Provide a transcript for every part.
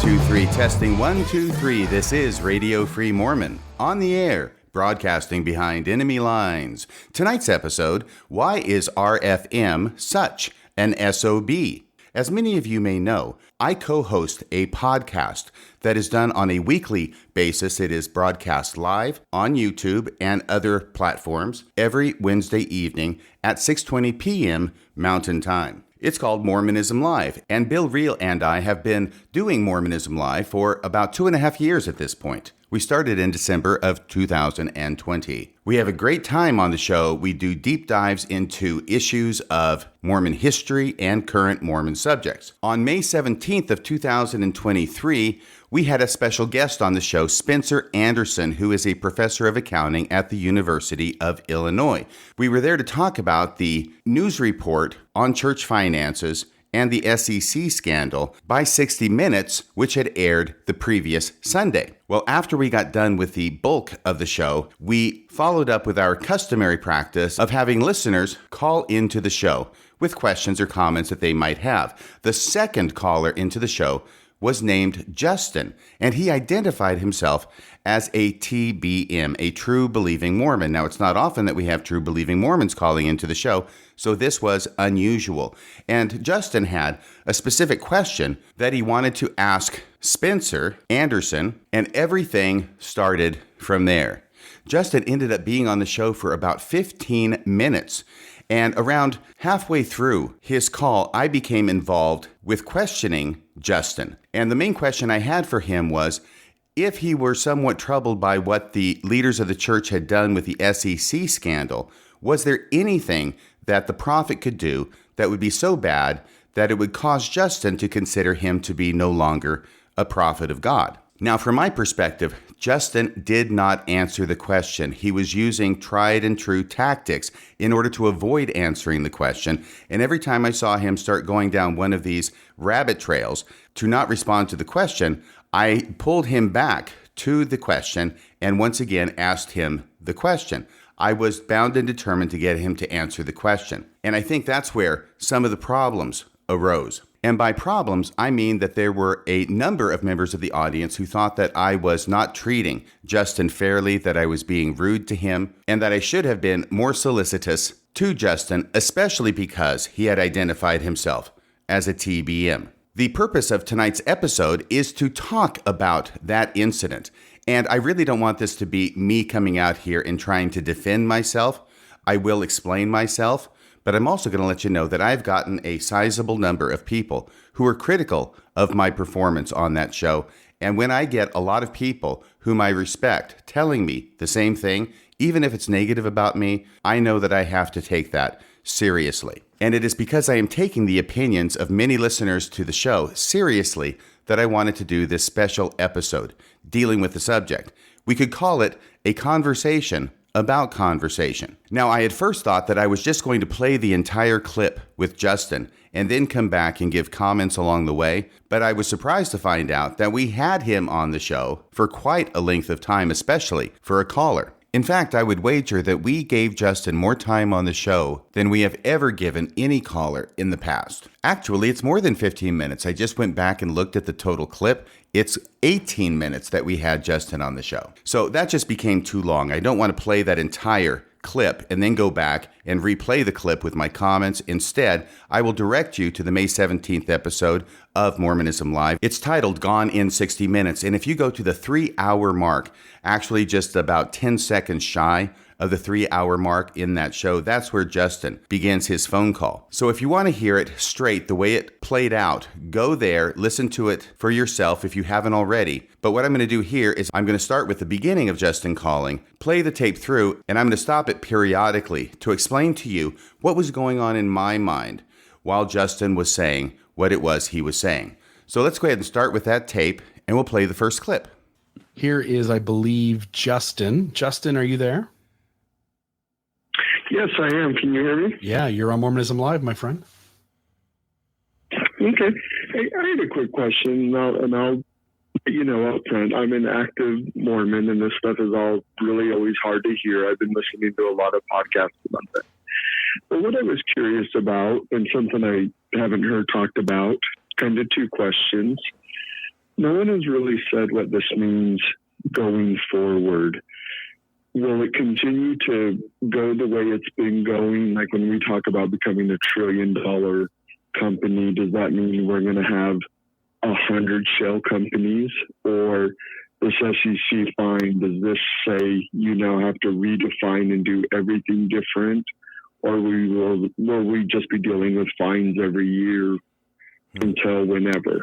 2, 3, testing 1, 2, 3. This is Radio Free Mormon, on the air, broadcasting behind enemy lines. Tonight's episode, why is RFM Such an SOB? As many of you may know, I co-host a podcast that is done on a weekly basis. It is broadcast live on YouTube and other platforms every Wednesday evening at 6:20 p.m. Mountain Time. It's called Mormonism Live, and Bill Reel and I have been doing Mormonism Live for about 2.5 years at this point. We started in December of 2020. We have a great time on the show. We do deep dives into issues of Mormon history and current Mormon subjects. On May 17th of 2023, we had a special guest on the show, Spencer Anderson, who is a professor of accounting at the University of Illinois. We were there to talk about the news report on church finances and the SEC scandal by 60 Minutes, which had aired the previous Sunday. Well, after we got done with the bulk of the show, we followed up with our customary practice of having listeners call into the show with questions or comments that they might have. The second caller into the show was named Justin, and he identified himself as a TBM, a True Believing Mormon. Now, it's not often that we have True Believing Mormons calling into the show, so this was unusual. And Justin had a specific question that he wanted to ask Spencer Anderson, and everything started from there. Justin ended up being on the show for about 15 minutes. And around halfway through his call, I became involved with questioning Justin. And the main question I had for him was, if he were somewhat troubled by what the leaders of the church had done with the SEC scandal, was there anything that the prophet could do that would be so bad that it would cause Justin to consider him to be no longer a prophet of God? Now, from my perspective, Justin did not answer the question. He was using tried and true tactics in order to avoid answering the question. And every time I saw him start going down one of these rabbit trails to not respond to the question, I pulled him back to the question and once again asked him the question. I was bound and determined to get him to answer the question. And I think that's where some of the problems arose. And by problems, I mean that there were a number of members of the audience who thought that I was not treating Justin fairly, that I was being rude to him, and that I should have been more solicitous to Justin, especially because he had identified himself as a TBM. The purpose of tonight's episode is to talk about that incident. And I really don't want this to be me coming out here and trying to defend myself. I will explain myself. But I'm also going to let you know that I've gotten a sizable number of people who are critical of my performance on that show. And when I get a lot of people whom I respect telling me the same thing, even if it's negative about me, I know that I have to take that seriously. And it is because I am taking the opinions of many listeners to the show seriously that I wanted to do this special episode dealing with the subject. We could call it a conversation about conversation. Now, I had first thought that I was just going to play the entire clip with Justin and then come back and give comments along the way, but I was surprised to find out that we had him on the show for quite a length of time, especially for a caller. In fact, I would wager that we gave Justin more time on the show than we have ever given any caller in the past. Actually, it's more than 15 minutes. I just went back and looked at the total clip. It's 18 minutes that we had Justin on the show. So that just became too long. I don't want to play that entire clip and then go back and replay the clip with my comments. Instead, I will direct you to the May 17th episode of Mormonism Live. It's titled Gone in 60 Minutes. And if you go to the 3-hour mark, actually just about 10 seconds shy of the 3-hour mark in that show, that's where Justin begins his phone call. So if you want to hear it straight, the way it played out, go there, listen to it for yourself if you haven't already. But what I'm going to do here is I'm going to start with the beginning of Justin calling, play the tape through, and I'm going to stop it periodically to explain to you what was going on in my mind while Justin was saying what it was he was saying. So let's go ahead and start with that tape, and we'll play the first clip. Here is, I believe, Justin. Justin, are you there? Yes, I am. Can you hear me? Yeah, you're on Mormonism Live, my friend. Okay. Hey, I had a quick question, and I'll let you know up front. I'm an active Mormon, and this stuff is all really always hard to hear. I've been listening to a lot of podcasts about that. But what I was curious about, and something I haven't heard talked about, kind of two questions. no one has really said what this means going forward. Will it continue to go the way it's been going? Like when we talk about becoming $1 trillion company, does that mean we're going to have 100 shell companies? Or this SEC fine, does this say you now have to redefine and do everything different? Or will we just be dealing with fines every year until whenever?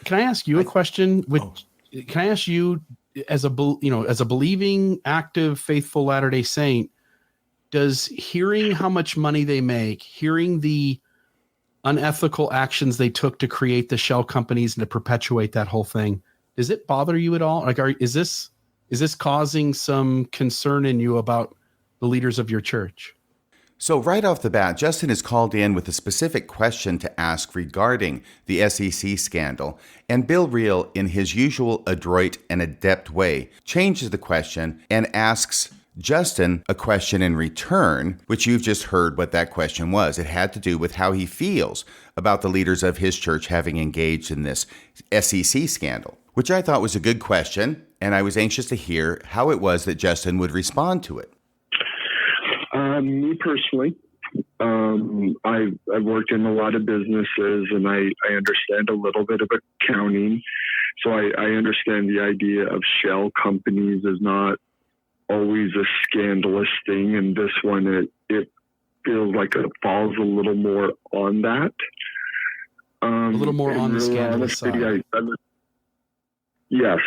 Can I ask you a question? Can I ask you, as a believing, active, faithful Latter-day Saint, does hearing how much money they make, hearing the unethical actions they took to create the shell companies and to perpetuate that whole thing, does it bother you at all? Like, is this causing some concern in you about the leaders of your church? So right off the bat, Justin is called in with a specific question to ask regarding the SEC scandal, and Bill Reel, in his usual adroit and adept way, changes the question and asks Justin a question in return, which you've just heard what that question was. It had to do with how he feels about the leaders of his church having engaged in this SEC scandal, which I thought was a good question, and I was anxious to hear how it was that Justin would respond to it. Me personally, I've worked in a lot of businesses, and I understand a little bit of accounting. So I understand the idea of shell companies is not always a scandalous thing. And this one, it feels like it falls a little more on that. A little more on the scandalous side. Yes.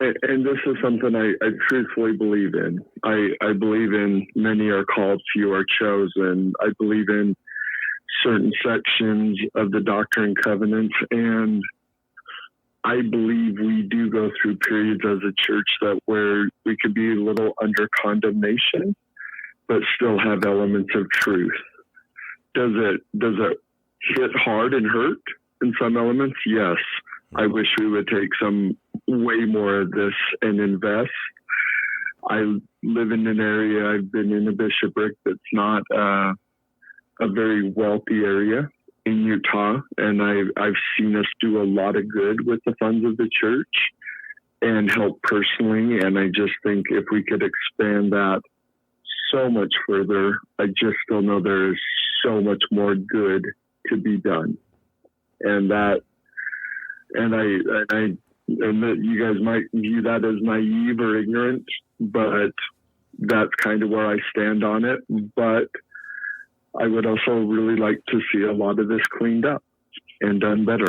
And this is something I truthfully believe in. I believe in many are called, few are chosen. I believe in certain sections of the Doctrine and Covenants, and I believe we do go through periods as a church where we could be a little under condemnation, but still have elements of truth. Does it hit hard and hurt in some elements? Yes. I wish we would take some way more of this and invest. I live in an area, I've been in a bishopric that's not a very wealthy area in Utah, and I've seen us do a lot of good with the funds of the church and help personally. And I just think if we could expand that so much further, I just still know there is so much more good to be done. And you guys might view that as naive or ignorant, but that's kind of where I stand on it. But I would also really like to see a lot of this cleaned up and done better.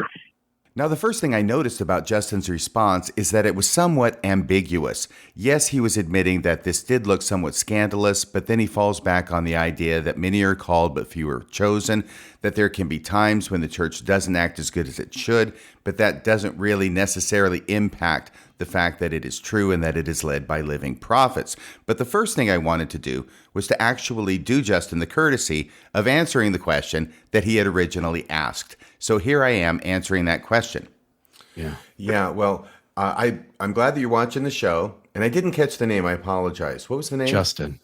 Now, the first thing I noticed about Justin's response is that it was somewhat ambiguous. Yes, he was admitting that this did look somewhat scandalous, but then he falls back on the idea that many are called but few are chosen, that there can be times when the church doesn't act as good as it should, but that doesn't really necessarily impact the fact that it is true and that it is led by living prophets. But the first thing I wanted to do was to actually do Justin the courtesy of answering the question that he had originally asked. So here I am answering that question. Yeah. Well, I'm glad that you're watching the show, and I didn't catch the name. I apologize. What was the name? Justin.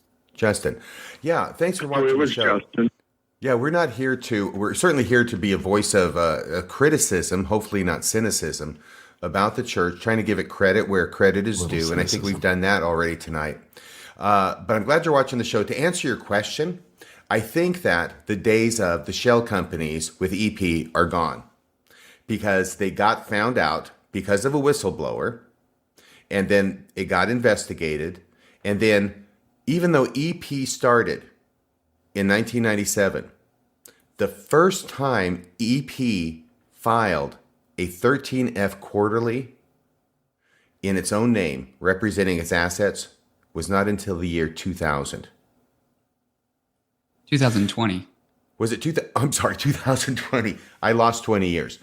Yeah. Thanks for watching the show. Justin. Yeah, we're certainly here to be a voice of a criticism, hopefully not cynicism, about the church, trying to give it credit where credit is due. And I think we've done that already tonight. But I'm glad you're watching the show. To answer your question, I think that the days of the shell companies with EP are gone because they got found out because of a whistleblower, and then it got investigated. And then even though EP started in 1997, the first time EP filed a 13F quarterly in its own name, representing its assets, was not until the year 2000. 2020. Was it 2020. I lost 20 years.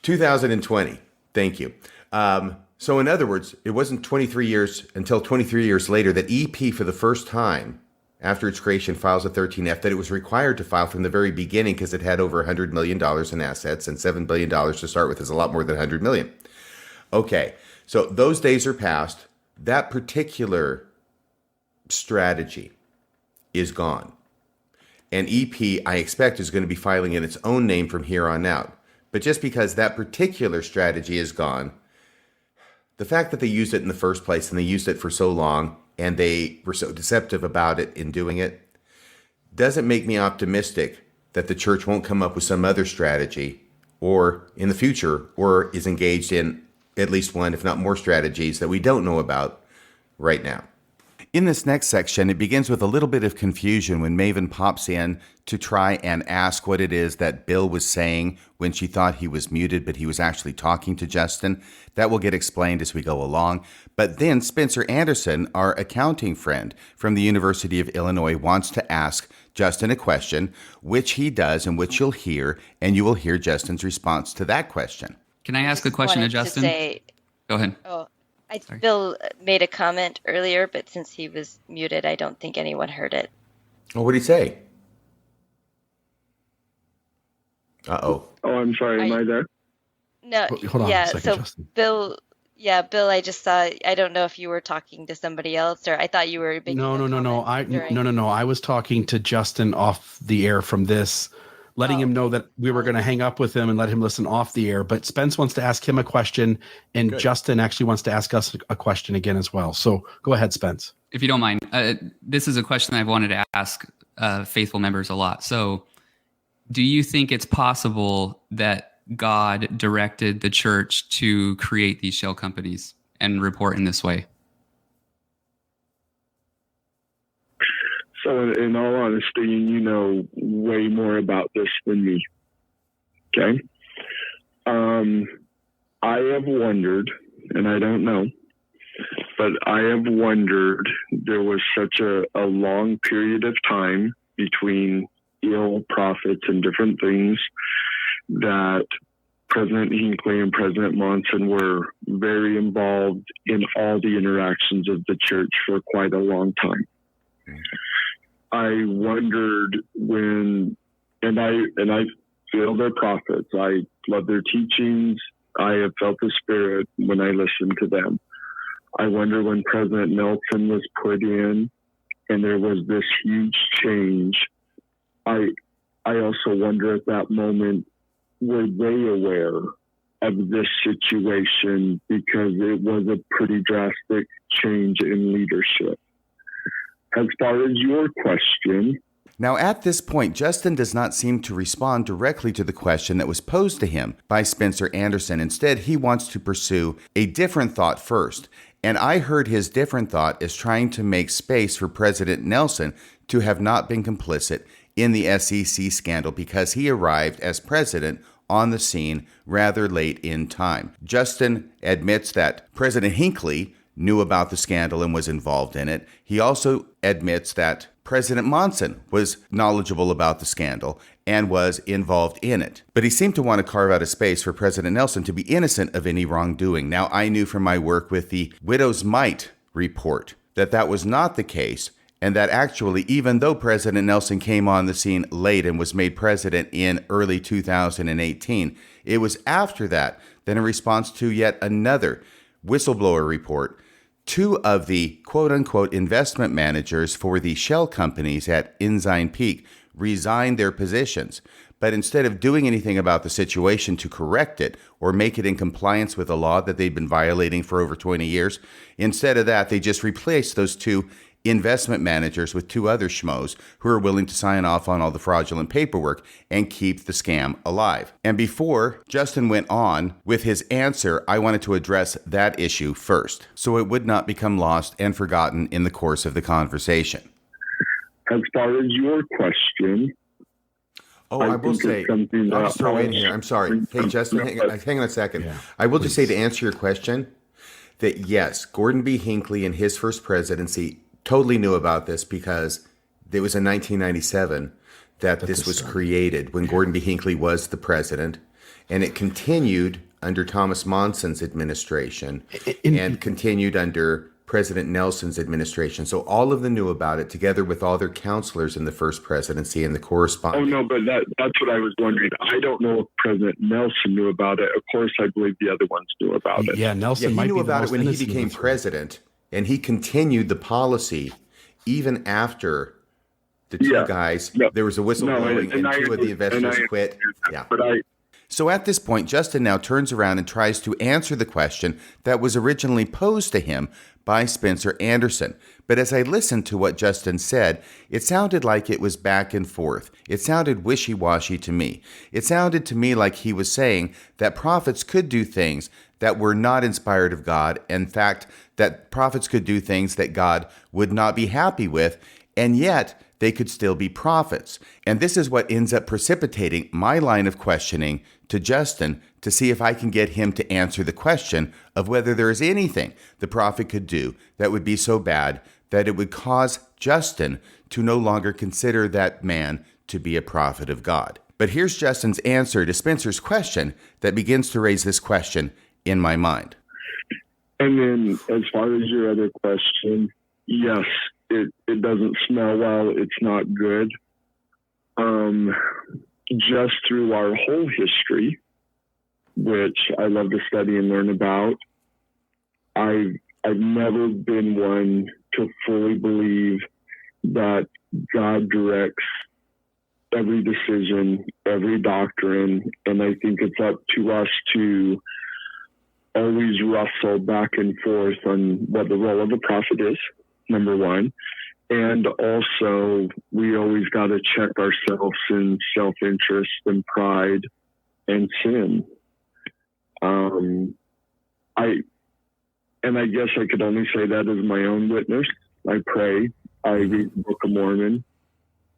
2020. Thank you. So in other words, it wasn't 23 years until 23 years later that EP, for the first time after its creation, files a 13F that it was required to file from the very beginning because it had over $100 million in assets, and $7 billion to start with is a lot more than $100 million. Okay, so those days are past. That particular strategy is gone. And EP, I expect, is going to be filing in its own name from here on out. But just because that particular strategy is gone, the fact that they used it in the first place and they used it for so long and they were so deceptive about it in doing it doesn't make me optimistic that the church won't come up with some other strategy or in the future or is engaged in at least one, if not more strategies that we don't know about right now. In this next section, it begins with a little bit of confusion when Maven pops in to try and ask what it is that Bill was saying when she thought he was muted, but he was actually talking to Justin. That will get explained as we go along. But then Spencer Anderson, our accounting friend from the University of Illinois, wants to ask Justin a question, which he does and which you'll hear, and you will hear Justin's response to that question. Can I ask a question to Justin? Go ahead. Bill made a comment earlier, but since he was muted, I don't think anyone heard it. Oh, what did he say? Uh-oh. Oh, I'm sorry. Am I there? No. Hold on a second, so Justin. Bill, I just saw. I don't know if you were talking to somebody else, or I thought you were making. No. No. I was talking to Justin off the air from this, letting him know that we were going to hang up with him and let him listen off the air. But Spence wants to ask him a question, and Good. Justin actually wants to ask us a question again as well. So go ahead, Spence. If you don't mind, this is a question I've wanted to ask faithful members a lot. So do you think it's possible that God directed the church to create these shell companies and report in this way? So in all honesty, you know way more about this than me. Okay. I have wondered, and I don't know, but I have wondered, there was such a long period of time between ill prophets and different things that President Hinckley and President Monson were very involved in all the interactions of the church for quite a long time. I wondered and I feel their prophets. I love their teachings. I have felt the Spirit when I listen to them. I wonder when President Nelson was put in and there was this huge change. I also wonder at that moment, were they aware of this situation, because it was a pretty drastic change in leadership. As far as your question. Now, at this point, Justin does not seem to respond directly to the question that was posed to him by Spencer Anderson. Instead, he wants to pursue a different thought first. And I heard his different thought as trying to make space for President Nelson to have not been complicit in the SEC scandal because he arrived as president on the scene rather late in time. Justin admits that President Hinckley knew about the scandal and was involved in it. He also admits that President Monson was knowledgeable about the scandal and was involved in it. But he seemed to want to carve out a space for President Nelson to be innocent of any wrongdoing. Now, I knew from my work with the Widow's Mite report that that was not the case, and that actually, even though President Nelson came on the scene late and was made president in early 2018, it was after that, in response to yet another whistleblower report, two of the quote-unquote investment managers for the shell companies at Ensign Peak resigned their positions. But instead of doing anything about the situation to correct it or make it in compliance with a law that they've been violating for over 20 years, instead of that, they just replaced those two investment managers with two other schmoes who are willing to sign off on all the fraudulent paperwork and keep the scam alive. And before Justin went on with his answer, I wanted to address that issue first, so it would not become lost and forgotten in the course of the conversation. As far as your question... I will say, I'll just throw in here, I'm sorry. Hey, Justin, hang on a second. Yeah, I will just say, to answer your question, that yes, Gordon B. Hinckley in his first presidency totally knew about this, because it was in 1997 that this was created, when Gordon B. Hinckley was the president, and it continued under Thomas Monson's administration and continued under President Nelson's administration. So all of them knew about it, together with all their counselors in the first presidency and the corresponding. Oh, no, but that's what I was wondering. I don't know if President Nelson knew about it. Of course, I believe the other ones knew about it. Yeah, Nelson he knew about it when he became president, and he continued the policy even after The two guys, there was a whistle blowing, and two of the investors quit. Yeah. So at this point, Justin now turns around and tries to answer the question that was originally posed to him by Spencer Anderson. But as I listened to what Justin said, it sounded like it was back and forth. It sounded wishy-washy to me. It sounded to me like he was saying that prophets could do things that were not inspired of God. In fact, that prophets could do things that God would not be happy with, and yet they could still be prophets. And this is what ends up precipitating my line of questioning to Justin to see if I can get him to answer the question of whether there is anything the prophet could do that would be so bad that it would cause Justin to no longer consider that man to be a prophet of God. But here's Justin's answer to Spencer's question that begins to raise this question in my mind. And then as far as your other question, yes, it doesn't smell well. It's not good. Just through our whole history, which I love to study and learn about, I've never been one to fully believe that God directs every decision, every doctrine, and I think it's up to us to always wrestle back and forth on what the role of the prophet is, number one. And also, we always got to check ourselves in self-interest and pride and sin. I guess I could only say that as my own witness. I pray. I read the Book of Mormon.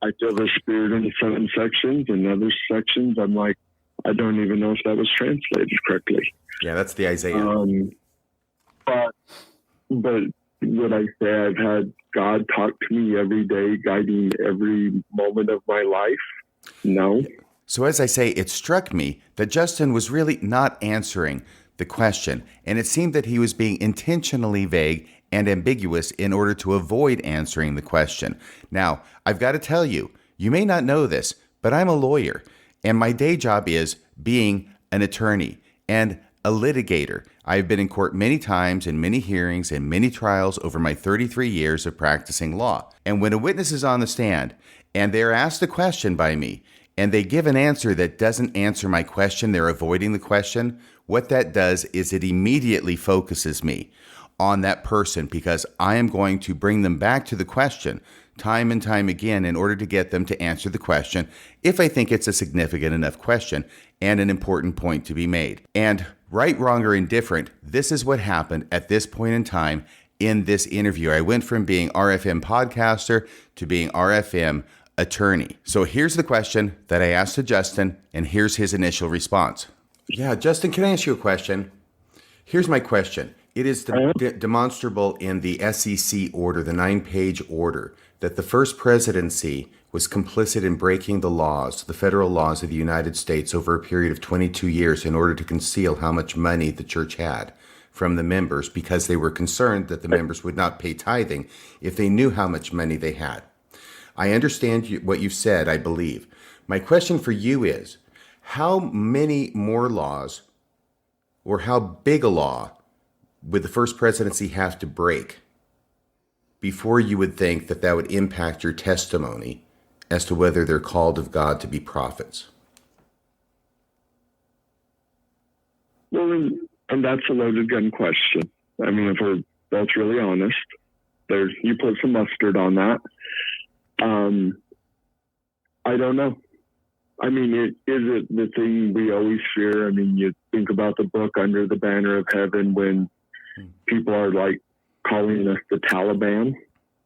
I feel the Spirit in certain sections, and other sections, I'm like, I don't even know if that was translated correctly. Yeah, that's the Isaiah. But would I say I've had God talk to me every day, guiding every moment of my life? No. So as I say, it struck me that Justin was really not answering the question, and it seemed that he was being intentionally vague and ambiguous in order to avoid answering the question. Now, I've got to tell you, you may not know this, but I'm a lawyer, and my day job is being an attorney and a litigator. I've been in court many times in many hearings and many trials over my 33 years of practicing law. And when a witness is on the stand and they're asked a question by me and they give an answer that doesn't answer my question, they're avoiding the question, what that does is it immediately focuses me on that person because I am going to bring them back to the question time and time again in order to get them to answer the question if I think it's a significant enough question and an important point to be made. And right, wrong, or indifferent, this is what happened at this point in time in this interview. I went from being RFM podcaster to being RFM attorney. So here's the question that I asked to Justin, and here's his initial response. Yeah, Justin, can I ask you a question? Here's my question. It is demonstrable in the SEC order, the 9-page order, that the first presidency was complicit in breaking the laws, the federal laws of the United States over a period of 22 years in order to conceal how much money the church had from the members because they were concerned that the members would not pay tithing if they knew how much money they had. I understand what you've said, I believe. My question for you is, how many more laws or how big a law would the first presidency have to break before you would think that that would impact your testimony as to whether they're called of God to be prophets? Well, and that's a loaded gun question. I mean, if we're both really honest, you put some mustard on that. I don't know. I mean, is it the thing we always fear? I mean, you think about the book Under the Banner of Heaven when people are like calling us the Taliban.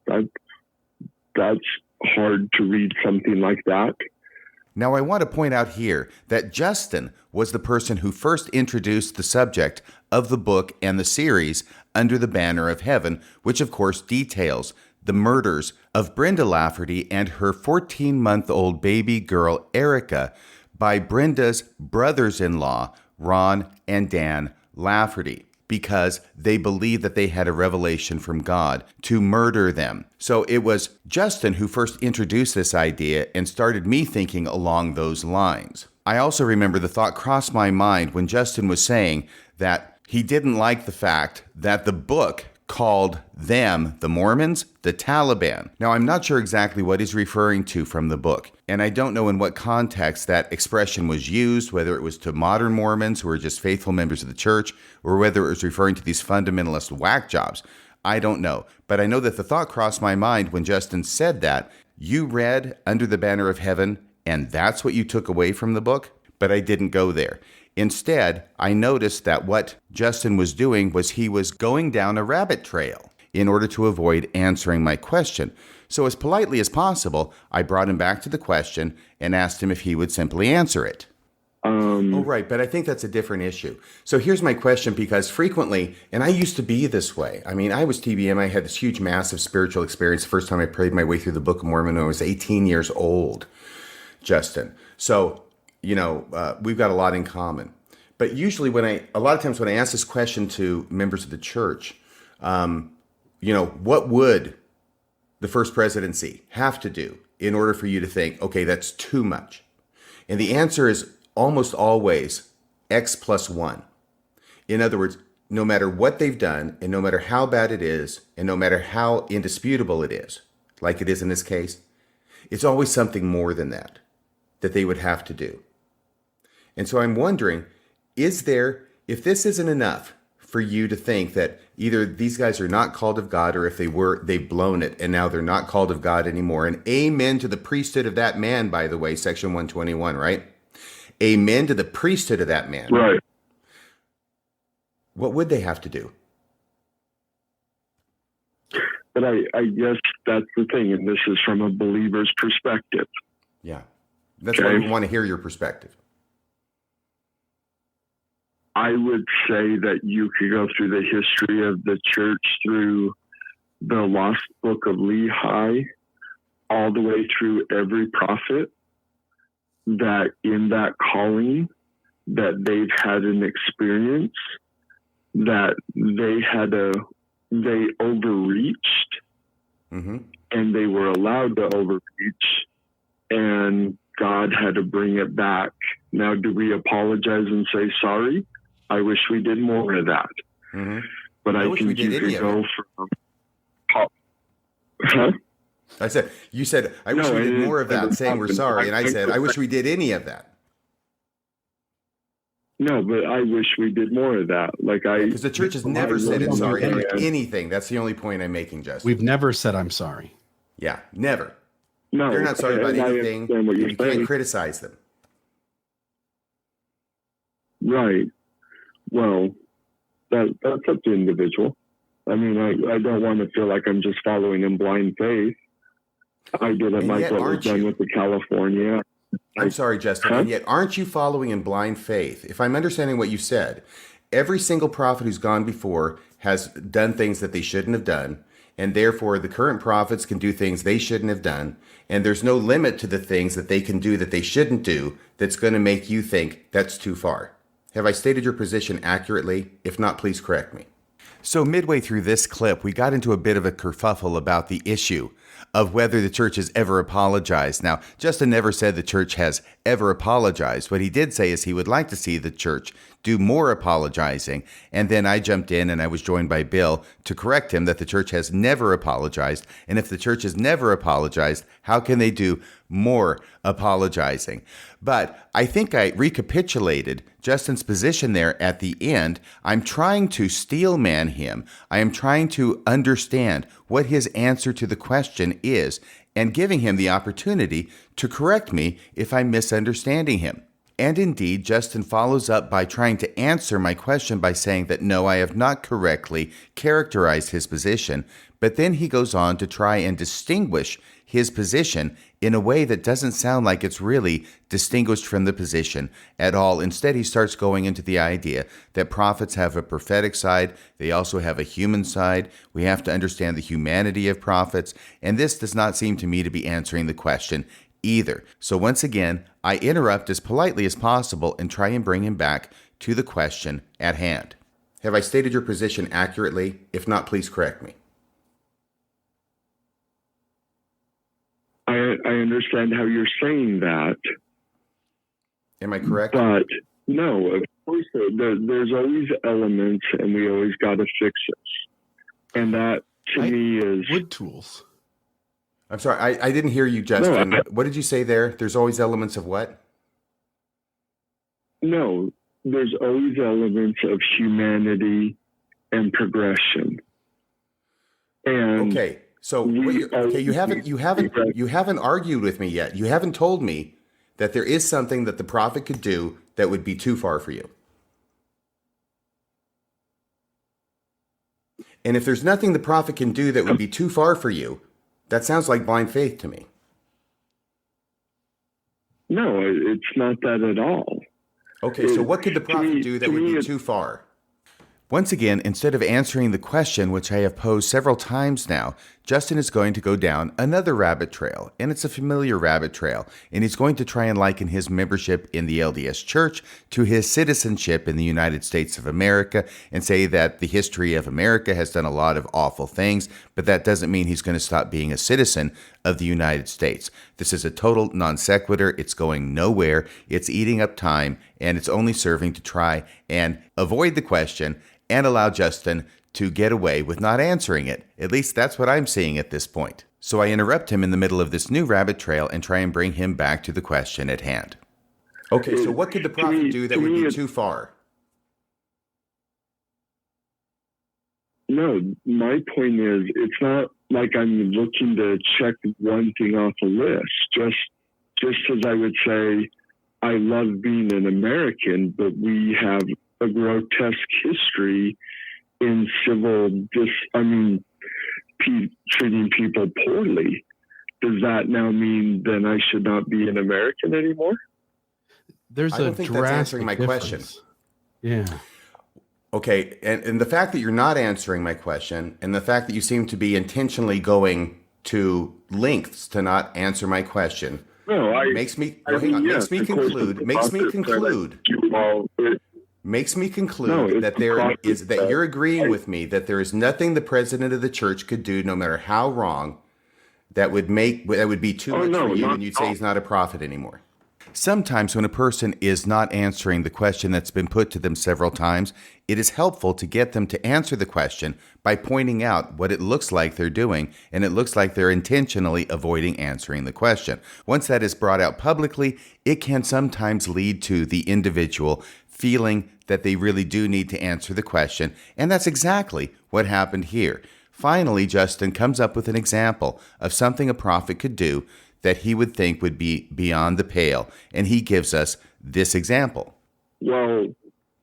That's hard to read something like that. Now, I want to point out here that Justin was the person who first introduced the subject of the book and the series Under the Banner of Heaven, which of course details the murders of Brenda Lafferty and her 14-month-old baby girl, Erica, by Brenda's brothers-in-law, Ron and Dan Lafferty, because they believed that they had a revelation from God to murder them. So it was Justin who first introduced this idea and started me thinking along those lines. I also remember the thought crossed my mind when Justin was saying that he didn't like the fact that the book called them, the Mormons, the Taliban. Now, I'm not sure exactly what he's referring to from the book, and I don't know in what context that expression was used, whether it was to modern Mormons who are just faithful members of the church, or whether it was referring to these fundamentalist whack jobs. I don't know, but I know that the thought crossed my mind when Justin said that. You read Under the Banner of Heaven, and that's what you took away from the book, but I didn't go there. Instead, I noticed that what Justin was doing was he was going down a rabbit trail in order to avoid answering my question. So as politely as possible, I brought him back to the question and asked him if he would simply answer it. Oh, right. But I think that's a different issue. So here's my question, because frequently, and I used to be this way. I mean, I was TBM. I had this huge, massive spiritual experience the first time I prayed my way through the Book of Mormon when I was 18 years old, Justin. So we've got a lot in common. But usually a lot of times when I ask this question to members of the church, what would the first presidency have to do in order for you to think, okay, that's too much? And the answer is almost always X plus 1. In other words, no matter what they've done, and no matter how bad it is, and no matter how indisputable it is, like it is in this case, it's always something more than that they would have to do. And so I'm wondering, if this isn't enough for you to think that either these guys are not called of God, or if they were, they've blown it and now they're not called of God anymore. And amen to the priesthood of that man, by the way, section 121, right? Amen to the priesthood of that man. Right. What would they have to do? But I guess that's the thing, and this is from a believer's perspective. Yeah. That's why we want to hear your perspective. I would say that you could go through the history of the church through the Lost Book of Lehi, all the way through every prophet, that in that calling, that they've had an experience that they overreached, and they were allowed to overreach, and God had to bring it back. Now, do we apologize and say sorry? I wish we did more of that. But I think you could go from... Huh? You said, I wish we did more of that, saying we're sorry. And I said, I wish we did any of that. No, but I wish we did more of that. Because the church has never said it's sorry for anything. That's the only point I'm making, Justin. We've never said I'm sorry. Yeah, never. No, they're not sorry about anything. You can't criticize them. Right. Well, that's up to the individual. I mean, I don't want to feel like I'm just following in blind faith. I did it like what was done with the California. I'm sorry, Justin, and yet aren't you following in blind faith? If I'm understanding what you said, every single prophet who's gone before has done things that they shouldn't have done, and therefore the current prophets can do things they shouldn't have done, and there's no limit to the things that they can do that they shouldn't do that's going to make you think that's too far. Have I stated your position accurately? If not, please correct me. So midway through this clip, we got into a bit of a kerfuffle about the issue of whether the church has ever apologized. Now, Justin never said the church has ever apologized. What he did say is he would like to see the church do more apologizing. And then I jumped in and I was joined by Bill to correct him that the church has never apologized. And if the church has never apologized, how can they do more apologizing? But I think I recapitulated Justin's position there at the end. I'm trying to steelman him. I am trying to understand what his answer to the question is and giving him the opportunity to correct me if I'm misunderstanding him. And indeed, Justin follows up by trying to answer my question by saying that no, I have not correctly characterized his position, but then he goes on to try and distinguish his position in a way that doesn't sound like it's really distinguished from the position at all. Instead, he starts going into the idea that prophets have a prophetic side. They also have a human side. We have to understand the humanity of prophets. And this does not seem to me to be answering the question either. So once again, I interrupt as politely as possible and try and bring him back to the question at hand. Have I stated your position accurately? If not, please correct me. I understand how you're saying that. Am I correct? But no, of course, there's always elements, and we always got to fix it. And that to me is wood tools. I'm sorry, I didn't hear you, Justin. What did you say there? There's always elements of what? No, there's always elements of humanity and progression. And okay, so you haven't argued with me yet. You haven't told me that there is something that the prophet could do that would be too far for you. And if there's nothing the prophet can do that would be too far for you, that sounds like blind faith to me. No, it's not that at all. Okay, so what could the prophet do that would be too far? Once again, instead of answering the question, which I have posed several times now, Justin is going to go down another rabbit trail, and it's a familiar rabbit trail, and he's going to try and liken his membership in the LDS Church to his citizenship in the United States of America, and say that the history of America has done a lot of awful things, but that doesn't mean he's going to stop being a citizen of the United States. This is a total non sequitur. It's going nowhere. It's eating up time, and it's only serving to try and avoid the question and allow Justin to get away with not answering it. At least that's what I'm seeing at this point. So I interrupt him in the middle of this new rabbit trail and try and bring him back to the question at hand. Okay, so what could the prophet do that would be too far? No, my point is, it's not like I'm looking to check one thing off a list. Just as I would say, I love being an American, but we have a grotesque history in treating people poorly. Does that now mean then I should not be an American anymore? There's I don't think that's answering my question. Yeah. Okay, and the fact that you're not answering my question, and the fact that you seem to be intentionally going to lengths to not answer my question, makes me conclude that you're agreeing with me that there is nothing the president of the church could do, no matter how wrong, that would be too much for you, and you'd say he's not a prophet anymore. Sometimes when a person is not answering the question that's been put to them several times, it is helpful to get them to answer the question by pointing out what it looks like they're doing, and it looks like they're intentionally avoiding answering the question. Once that is brought out publicly, it can sometimes lead to the individual feeling that they really do need to answer the question, and that's exactly what happened here. Finally, Justin comes up with an example of something a prophet could do that he would think would be beyond the pale, and he gives us this example. Well,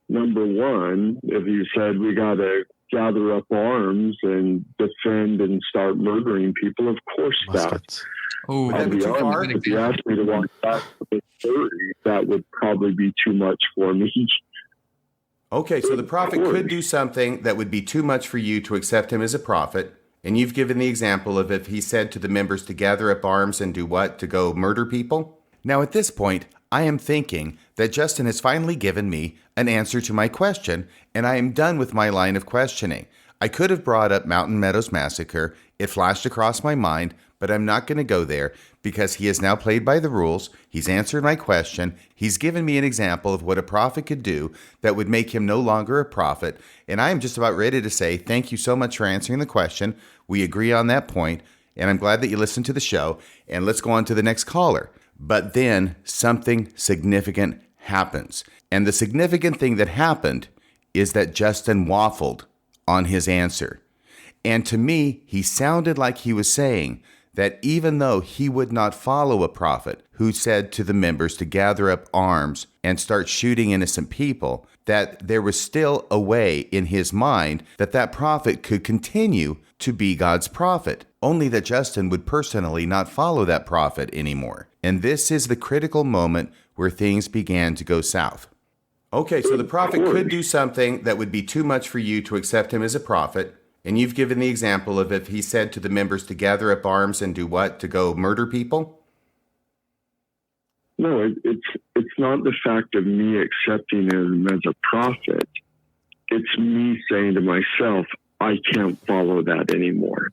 number one, if you said we got to gather up arms and defend and start murdering people, of course Muskets. I'll be honest, if you asked me to walk back to the 30, that would probably be too much for me. Okay, so the prophet could do something that would be too much for you to accept him as a prophet, and you've given the example of if he said to the members to gather up arms and do what? To go murder people? Now, at this point, I am thinking that Justin has finally given me an answer to my question, and I am done with my line of questioning. I could have brought up Mountain Meadows Massacre. It flashed across my mind, but I'm not going to go there because he has now played by the rules. He's answered my question. He's given me an example of what a prophet could do that would make him no longer a prophet. And I am just about ready to say, thank you so much for answering the question. We agree on that point, and I'm glad that you listened to the show. And let's go on to the next caller. But then something significant happens. And the significant thing that happened is that Justin waffled on his answer. And to me, he sounded like he was saying that even though he would not follow a prophet who said to the members to gather up arms and start shooting innocent people, that there was still a way in his mind that that prophet could continue to be God's prophet, only that Justin would personally not follow that prophet anymore. And this is the critical moment where things began to go south. Okay, so the prophet could do something that would be too much for you to accept him as a prophet, and you've given the example of if he said to the members to gather up arms and do what? To go murder people? No, it's not the fact of me accepting him as a prophet. It's me saying to myself, I can't follow that anymore.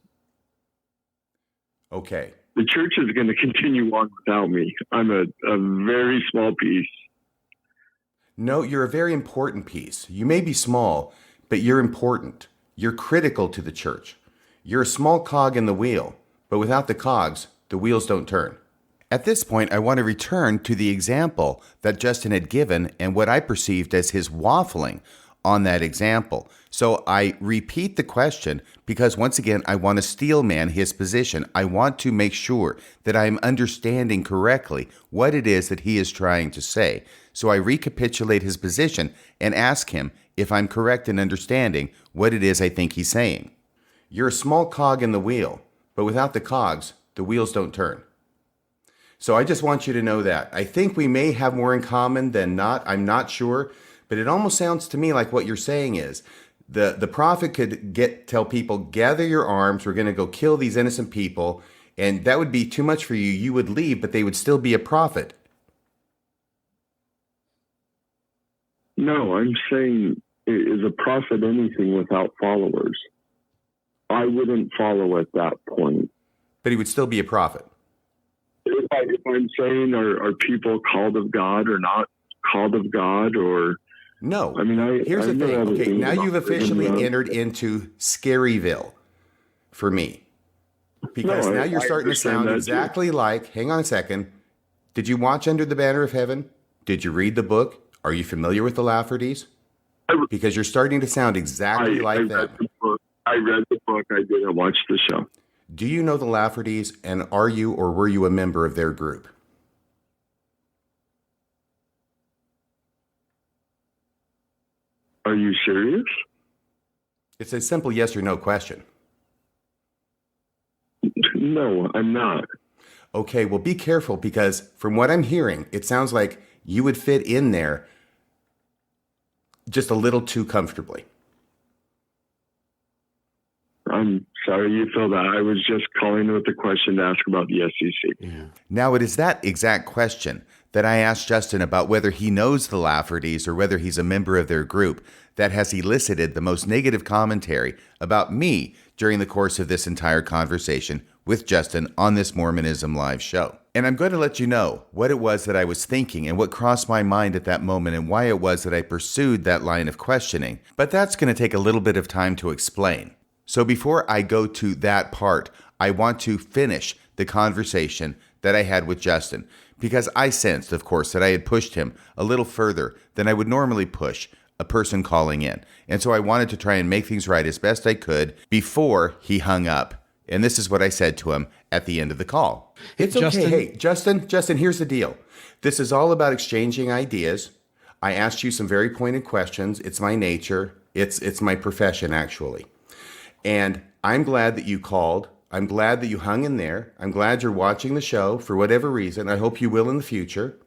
Okay. The church is going to continue on without me. I'm a very small piece. No, you're a very important piece. You may be small, but you're important. You're critical to the church. You're a small cog in the wheel, but without the cogs, the wheels don't turn. At this point, I want to return to the example that Justin had given and what I perceived as his waffling on that example. So I repeat the question because, once again, I want to steelman his position. I want to make sure that I'm understanding correctly what it is that he is trying to say. So I recapitulate his position and ask him if I'm correct in understanding what it is I think he's saying. You're a small cog in the wheel, but without the cogs, the wheels don't turn. So I just want you to know that. I think we may have more in common than not. I'm not sure, but it almost sounds to me like what you're saying is the prophet could tell people, gather your arms, we're going to go kill these innocent people, and that would be too much for you. You would leave, but they would still be a prophet. No, I'm saying, is a prophet anything without followers? I wouldn't follow at that point. But he would still be a prophet. If I'm saying, are people called of God or not called of God, or... No. I mean, here's the thing. Okay, now you've officially entered entered into Scaryville for me. Because now you're starting to sound exactly like, hang on a second, did you watch Under the Banner of Heaven? Did you read the book? Are you familiar with the Laffertys? Because you're starting to sound exactly like them. I read the book. I didn't watch the show. Do you know the Laffertys, and are you or were you a member of their group? Are you serious? It's a simple yes or no question. No, I'm not. Okay, well, be careful, because from what I'm hearing, it sounds like you would fit in there just a little too comfortably. I'm sorry you feel that. I was just calling with a question to ask about the SEC. Yeah. Now, it is that exact question that I asked Justin about whether he knows the Laffertys or whether he's a member of their group that has elicited the most negative commentary about me during the course of this entire conversation with Justin on this Mormonism live show. And I'm going to let you know what it was that I was thinking and what crossed my mind at that moment and why it was that I pursued that line of questioning. But that's going to take a little bit of time to explain. So before I go to that part, I want to finish the conversation that I had with Justin, because I sensed, of course, that I had pushed him a little further than I would normally push a person calling in. And so I wanted to try and make things right as best I could before he hung up. And this is what I said to him at the end of the call. It's Justin. okay. Hey, Justin, here's the deal. This is all about exchanging ideas. I asked you some very pointed questions. It's my nature. It's my profession, actually. And I'm glad that you called. I'm glad that you hung in there. I'm glad you're watching the show for whatever reason. I hope you will in the future.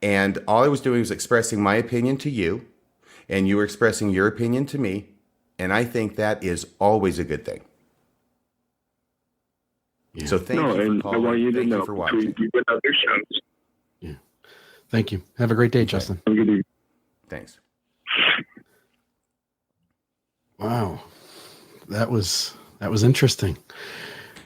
And all I was doing was expressing my opinion to you, and you were expressing your opinion to me. And I think that is always a good thing. Yeah. So thank you for calling. I want you to thank know, you for watching. You and other shows. Yeah. Thank you. Have a great day, Justin. Have a good evening. Thanks. Wow. That was interesting.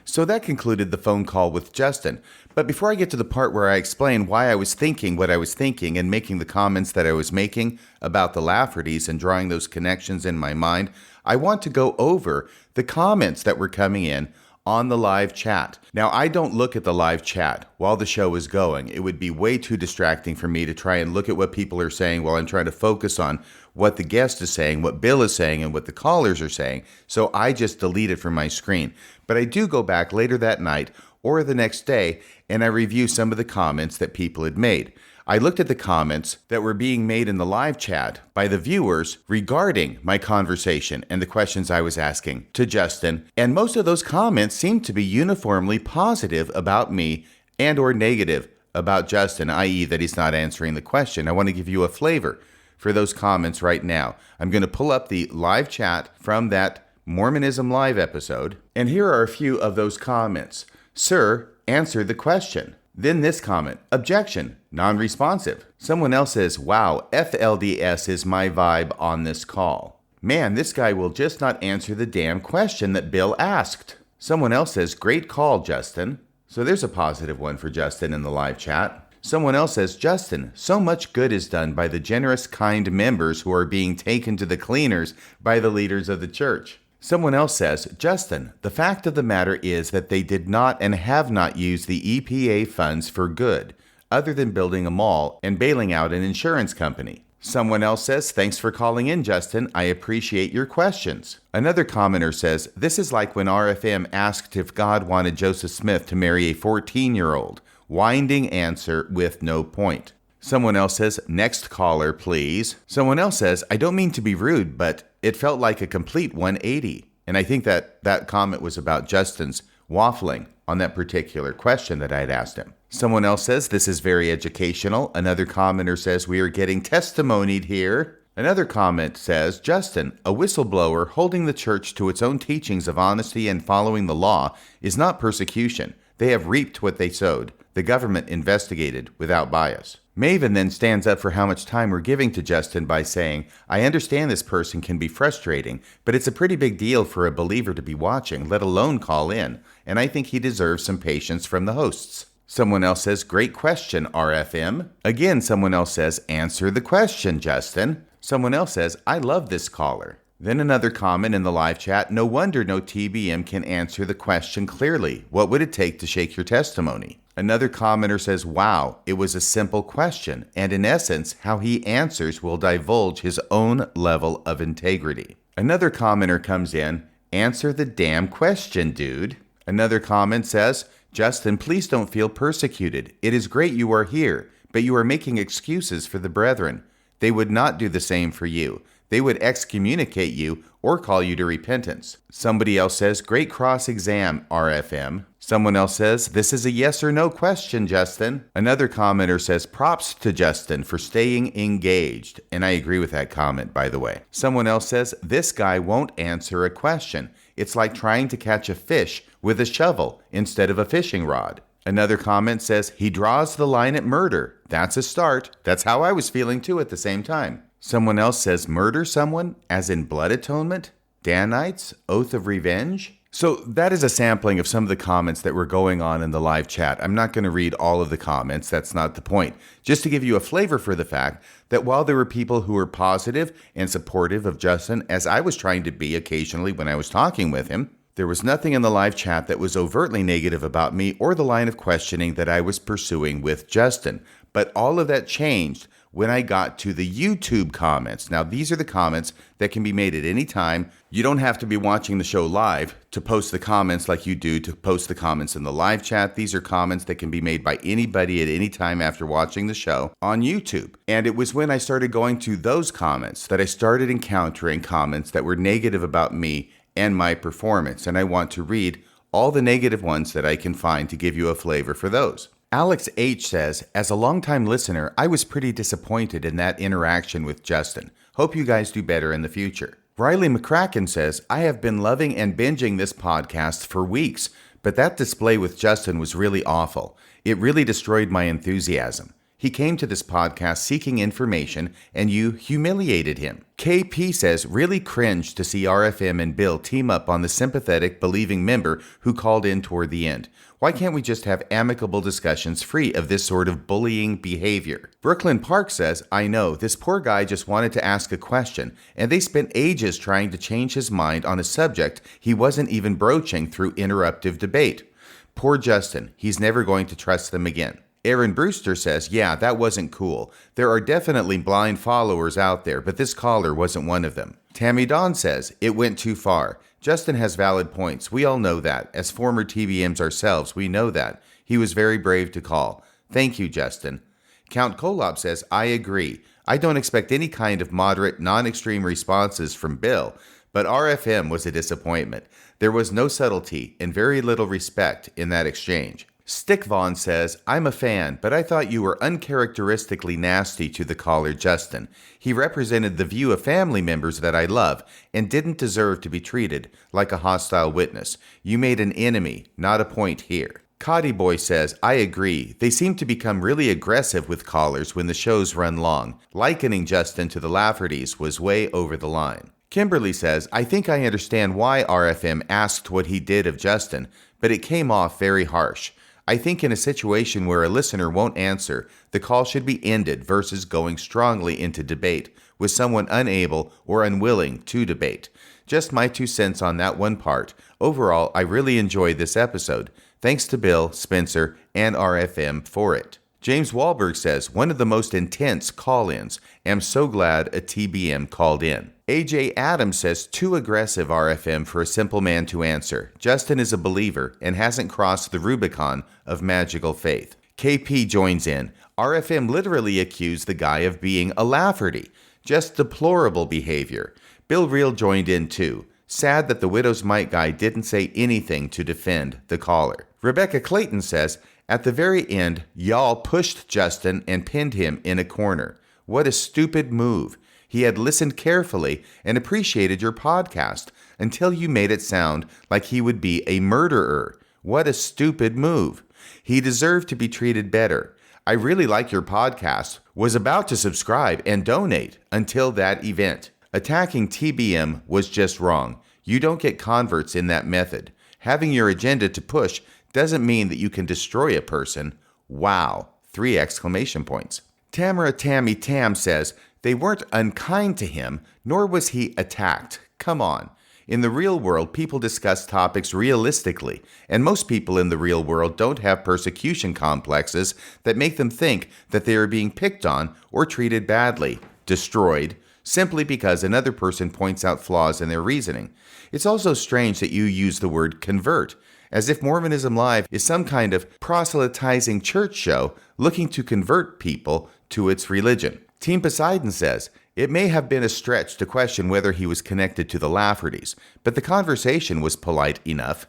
So that concluded the phone call with Justin. But before I get to the part where I explain why I was thinking what I was thinking and making the comments that I was making about the Laffertys and drawing those connections in my mind, I want to go over the comments that were coming in on the live chat. Now, I don't look at the live chat while the show is going. It would be way too distracting for me to try and look at what people are saying while I'm trying to focus on what the guest is saying, what Bill is saying, and what the callers are saying. So I just delete it from my screen. But I do go back later that night or the next day, and I review some of the comments that people had made. I looked at the comments that were being made in the live chat by the viewers regarding my conversation and the questions I was asking to Justin, and most of those comments seemed to be uniformly positive about me and or negative about Justin, i.e. that he's not answering the question. I want to give you a flavor for those comments right now. I'm going to pull up the live chat from that Mormonism Live episode, and here are a few of those comments. Sir, answer the question. Then this comment, objection, non-responsive. Someone else says, wow, FLDS is my vibe on this call. Man, this guy will just not answer the damn question that Bill asked. Someone else says, great call, Justin. So there's a positive one for Justin in the live chat. Someone else says, Justin, so much good is done by the generous, kind members who are being taken to the cleaners by the leaders of the church. Someone else says, Justin, the fact of the matter is that they did not and have not used the EPA funds for good, other than building a mall and bailing out an insurance company. Someone else says, thanks for calling in, Justin. I appreciate your questions. Another commenter says, this is like when RFM asked if God wanted Joseph Smith to marry a 14-year-old. Winding answer with no point. Someone else says, next caller, please. Someone else says, I don't mean to be rude, but it felt like a complete 180. And I think that comment was about Justin's waffling on that particular question that I had asked him. Someone else says, this is very educational. Another commenter says, we are getting testimonied here. Another comment says, Justin, a whistleblower holding the church to its own teachings of honesty and following the law is not persecution. They have reaped what they sowed. The government investigated without bias. Maven then stands up for how much time we're giving to Justin by saying, I understand this person can be frustrating, but it's a pretty big deal for a believer to be watching, let alone call in, and I think he deserves some patience from the hosts. Someone else says, great question, RFM. Again, someone else says, answer the question, Justin. Someone else says, I love this caller. Then another comment in the live chat, no wonder no TBM can answer the question clearly. What would it take to shake your testimony? Another commenter says, wow, it was a simple question, and in essence, how he answers will divulge his own level of integrity. Another commenter comes in, answer the damn question, dude. Another comment says, Justin, please don't feel persecuted. It is great you are here, but you are making excuses for the brethren. They would not do the same for you. They would excommunicate you or call you to repentance. Somebody else says, great cross exam, RFM. Someone else says, this is a yes or no question, Justin. Another commenter says, props to Justin for staying engaged. And I agree with that comment, by the way. Someone else says, this guy won't answer a question. It's like trying to catch a fish with a shovel instead of a fishing rod. Another comment says, he draws the line at murder. That's a start. That's how I was feeling too at the same time. Someone else says, murder someone, as in blood atonement? Danites? Oath of revenge? So that is a sampling of some of the comments that were going on in the live chat. I'm not going to read all of the comments. That's not the point. Just to give you a flavor for the fact that while there were people who were positive and supportive of Justin, as I was trying to be occasionally when I was talking with him, there was nothing in the live chat that was overtly negative about me or the line of questioning that I was pursuing with Justin. But all of that changed when I got to the YouTube comments. Now, these are the comments that can be made at any time. You don't have to be watching the show live to post the comments like you do to post the comments in the live chat. These are comments that can be made by anybody at any time after watching the show on YouTube. And it was when I started going to those comments that I started encountering comments that were negative about me and my performance. And I want to read all the negative ones that I can find to give you a flavor for those. Alex H. says, as a longtime listener, I was pretty disappointed in that interaction with Justin. Hope you guys do better in the future. Riley McCracken says, I have been loving and binging this podcast for weeks, but that display with Justin was really awful. It really destroyed my enthusiasm. He came to this podcast seeking information, and you humiliated him. KP says, really cringed to see RFM and Bill team up on the sympathetic, believing member who called in toward the end. Why can't we just have amicable discussions free of this sort of bullying behavior? Brooklyn Park says, I know, this poor guy just wanted to ask a question, and they spent ages trying to change his mind on a subject he wasn't even broaching through interruptive debate. Poor Justin, he's never going to trust them again. Aaron Brewster says, yeah, that wasn't cool. There are definitely blind followers out there, but this caller wasn't one of them. Tammy Dawn says, it went too far. Justin has valid points. We all know that. As former TBMs ourselves, we know that. He was very brave to call. Thank you, Justin. Count Kolob says, I agree. I don't expect any kind of moderate, non-extreme responses from Bill, but RFM was a disappointment. There was no subtlety and very little respect in that exchange. Stick Vaughn says, I'm a fan, but I thought you were uncharacteristically nasty to the caller Justin. He represented the view of family members that I love and didn't deserve to be treated like a hostile witness. You made an enemy, not a point here. Cotty Boy says, I agree. They seem to become really aggressive with callers when the shows run long. Likening Justin to the Laffertys was way over the line. Kimberly says, I think I understand why RFM asked what he did of Justin, but it came off very harsh. I think in a situation where a listener won't answer, the call should be ended versus going strongly into debate with someone unable or unwilling to debate. Just my 2 cents on that one part. Overall, I really enjoyed this episode. Thanks to Bill, Spencer, and RFM for it. James Wahlberg says, one of the most intense call-ins. Am so glad a TBM called in. AJ Adams says, too aggressive RFM for a simple man to answer. Justin is a believer and hasn't crossed the Rubicon of magical faith. KP joins in. RFM literally accused the guy of being a Lafferty. Just deplorable behavior. Bill Reel joined in too. Sad that the Widow's Mite guy didn't say anything to defend the caller. Rebecca Clayton says, at the very end, y'all pushed Justin and pinned him in a corner. What a stupid move. He had listened carefully and appreciated your podcast until you made it sound like he would be a murderer. What a stupid move. He deserved to be treated better. I really like your podcast. Was about to subscribe and donate until that event. Attacking TBM was just wrong. You don't get converts in that method. Having your agenda to push doesn't mean that you can destroy a person. Wow. 3 exclamation points. Tamara Tammy Tam says, they weren't unkind to him, nor was he attacked. Come on. In the real world, people discuss topics realistically, and most people in the real world don't have persecution complexes that make them think that they are being picked on or treated badly, destroyed, simply because another person points out flaws in their reasoning. It's also strange that you use the word convert, as if Mormonism Live is some kind of proselytizing church show looking to convert people to its religion. Team Poseidon says, it may have been a stretch to question whether he was connected to the Laffertys, but the conversation was polite enough,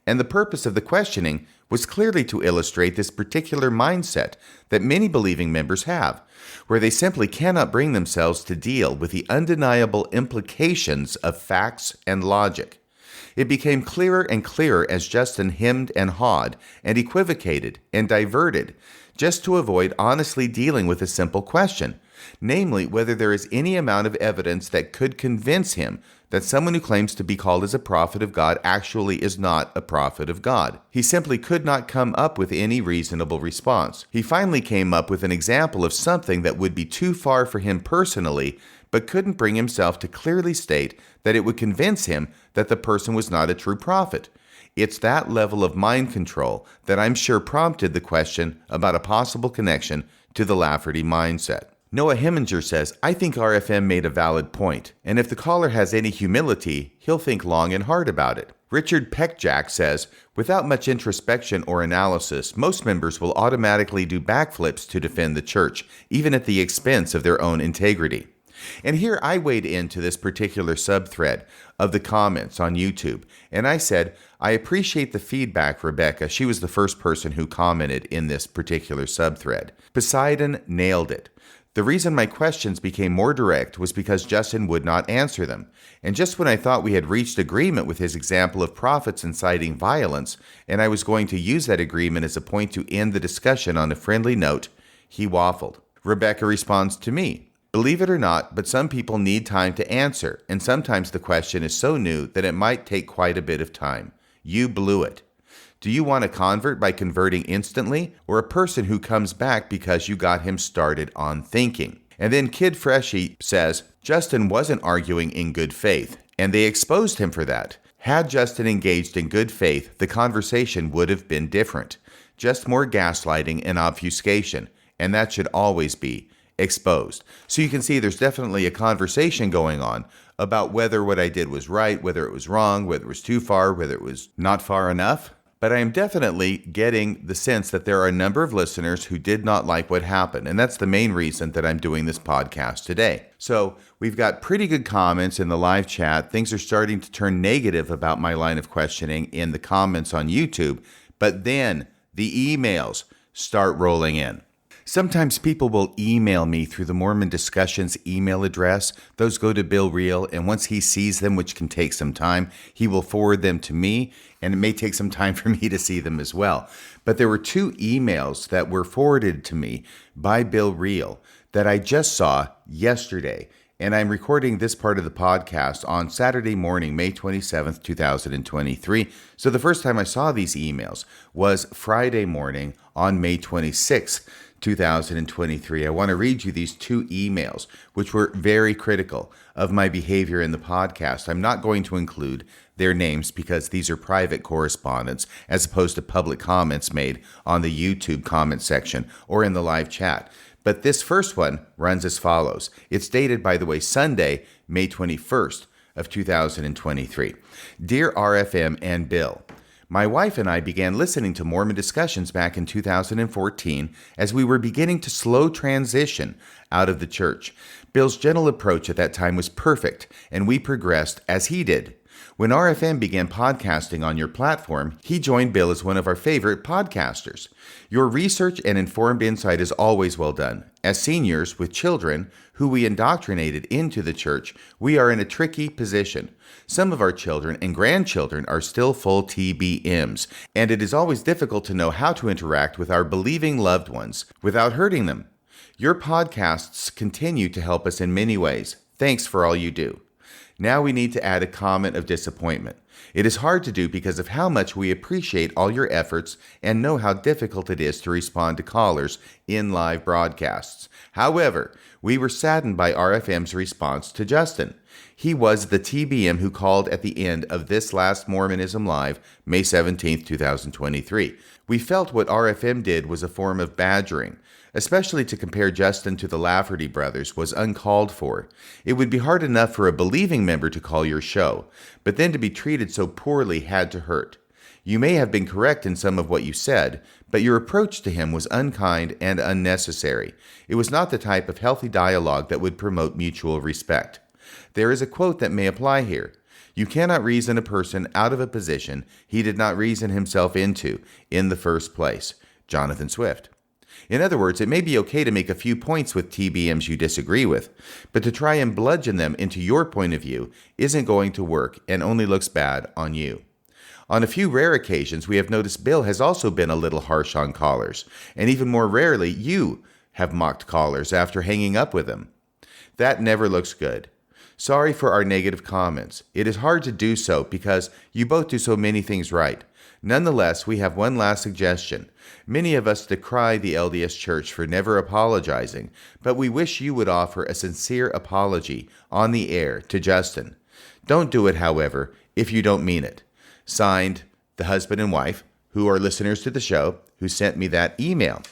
and the purpose of the questioning was clearly to illustrate this particular mindset that many believing members have, where they simply cannot bring themselves to deal with the undeniable implications of facts and logic. It became clearer and clearer as Justin hemmed and hawed and equivocated and diverted just to avoid honestly dealing with a simple question, namely whether there is any amount of evidence that could convince him that someone who claims to be called as a prophet of God actually is not a prophet of God. He simply could not come up with any reasonable response. He finally came up with an example of something that would be too far for him personally, but couldn't bring himself to clearly state that it would convince him that the person was not a true prophet. It's that level of mind control that I'm sure prompted the question about a possible connection to the Lafferty mindset. Noah Heminger says, I think RFM made a valid point, and if the caller has any humility, he'll think long and hard about it. Richard Peckjack says, without much introspection or analysis, most members will automatically do backflips to defend the church, even at the expense of their own integrity. And here I wade into this particular subthread of the comments on YouTube, and I said, I appreciate the feedback, Rebecca. She was the first person who commented in this particular subthread. Poseidon nailed it. The reason my questions became more direct was because Justin would not answer them. And just when I thought we had reached agreement with his example of prophets inciting violence, and I was going to use that agreement as a point to end the discussion on a friendly note, he waffled. Rebecca responds to me, believe it or not, but some people need time to answer, and sometimes the question is so new that it might take quite a bit of time. You blew it. Do you want a convert by converting instantly, or a person who comes back because you got him started on thinking? And then Kid Freshy says, Justin wasn't arguing in good faith, and they exposed him for that. Had Justin engaged in good faith, the conversation would have been different. Just more gaslighting and obfuscation, and that should always be exposed. So you can see there's definitely a conversation going on about whether what I did was right, whether it was wrong, whether it was too far, whether it was not far enough. But I am definitely getting the sense that there are a number of listeners who did not like what happened. And that's the main reason that I'm doing this podcast today. So we've got pretty good comments in the live chat. Things are starting to turn negative about my line of questioning in the comments on YouTube. But then the emails start rolling in. Sometimes people will email me through the Mormon Discussions email address. Those go to Bill Reel, and once he sees them, which can take some time, he will forward them to me, and it may take some time for me to see them as well. But there were 2 emails that were forwarded to me by Bill Reel that I just saw yesterday, and I'm recording this part of the podcast on Saturday morning, May 27th, 2023. So the first time I saw these emails was Friday morning on May 26th, 2023. I want to read you these two emails, which were very critical of my behavior in the podcast. I'm not going to include their names because these are private correspondence as opposed to public comments made on the YouTube comment section or in the live chat. But this first one runs as follows. It's dated, by the way, Sunday, May 21st of 2023. Dear RFM and Bill, my wife and I began listening to Mormon discussions back in 2014 as we were beginning to slow transition out of the church. Bill's gentle approach at that time was perfect, and we progressed as he did. When RFM began podcasting on your platform, he joined Bill as one of our favorite podcasters. Your research and informed insight is always well done. As seniors with children who we indoctrinated into the church, we are in a tricky position. Some of our children and grandchildren are still full TBMs, and it is always difficult to know how to interact with our believing loved ones without hurting them. Your podcasts continue to help us in many ways. Thanks for all you do. Now we need to add a comment of disappointment. It is hard to do because of how much we appreciate all your efforts and know how difficult it is to respond to callers in live broadcasts. However, we were saddened by RFM's response to Justin. He was the TBM who called at the end of this last Mormonism Live, May 17th, 2023. We felt what RFM did was a form of badgering. Especially to compare Justin to the Lafferty brothers was uncalled for. It would be hard enough for a believing member to call your show, but then to be treated so poorly had to hurt. You may have been correct in some of what you said, but your approach to him was unkind and unnecessary. It was not the type of healthy dialogue that would promote mutual respect. There is a quote that may apply here. You cannot reason a person out of a position he did not reason himself into in the first place. Jonathan Swift. In other words, it may be okay to make a few points with TBMs you disagree with, but to try and bludgeon them into your point of view isn't going to work and only looks bad on you. On a few rare occasions, we have noticed Bill has also been a little harsh on callers, and even more rarely, you have mocked callers after hanging up with them. That never looks good. Sorry for our negative comments. It is hard to do so because you both do so many things right. Nonetheless, we have one last suggestion. Many of us decry the LDS Church for never apologizing, but we wish you would offer a sincere apology on the air to Justin. Don't do it, however, if you don't mean it. Signed, the husband and wife, who are listeners to the show, who sent me that email.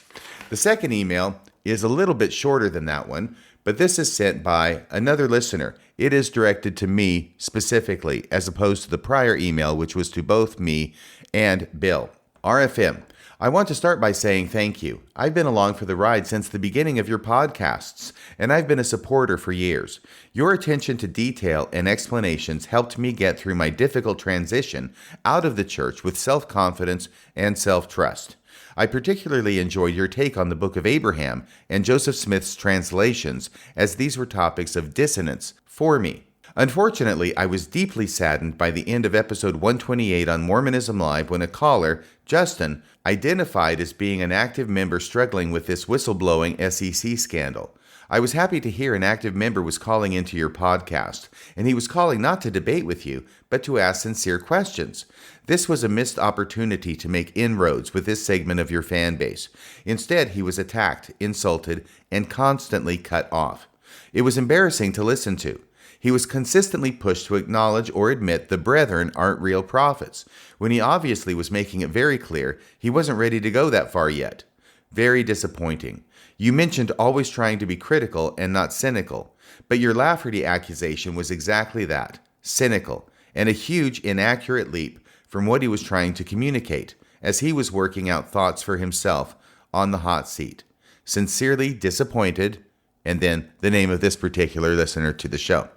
The second email is a little bit shorter than that one, but this is sent by another listener. It is directed to me specifically, as opposed to the prior email, which was to both me and Bill. RFM, I want to start by saying thank you. I've been along for the ride since the beginning of your podcasts, and I've been a supporter for years. Your attention to detail and explanations helped me get through my difficult transition out of the church with self-confidence and self-trust. I particularly enjoyed your take on the Book of Abraham and Joseph Smith's translations, as these were topics of dissonance for me. Unfortunately, I was deeply saddened by the end of episode 128 on Mormonism Live when a caller, Justin, identified as being an active member struggling with this whistleblowing SEC scandal. I was happy to hear an active member was calling into your podcast, and he was calling not to debate with you, but to ask sincere questions. This was a missed opportunity to make inroads with this segment of your fan base. Instead, he was attacked, insulted, and constantly cut off. It was embarrassing to listen to. He was consistently pushed to acknowledge or admit the brethren aren't real prophets, when he obviously was making it very clear he wasn't ready to go that far yet. Very disappointing. You mentioned always trying to be critical and not cynical, but your Lafferty accusation was exactly that, cynical, and a huge inaccurate leap from what he was trying to communicate, as he was working out thoughts for himself on the hot seat. Sincerely disappointed, and then the name of this particular listener to the show.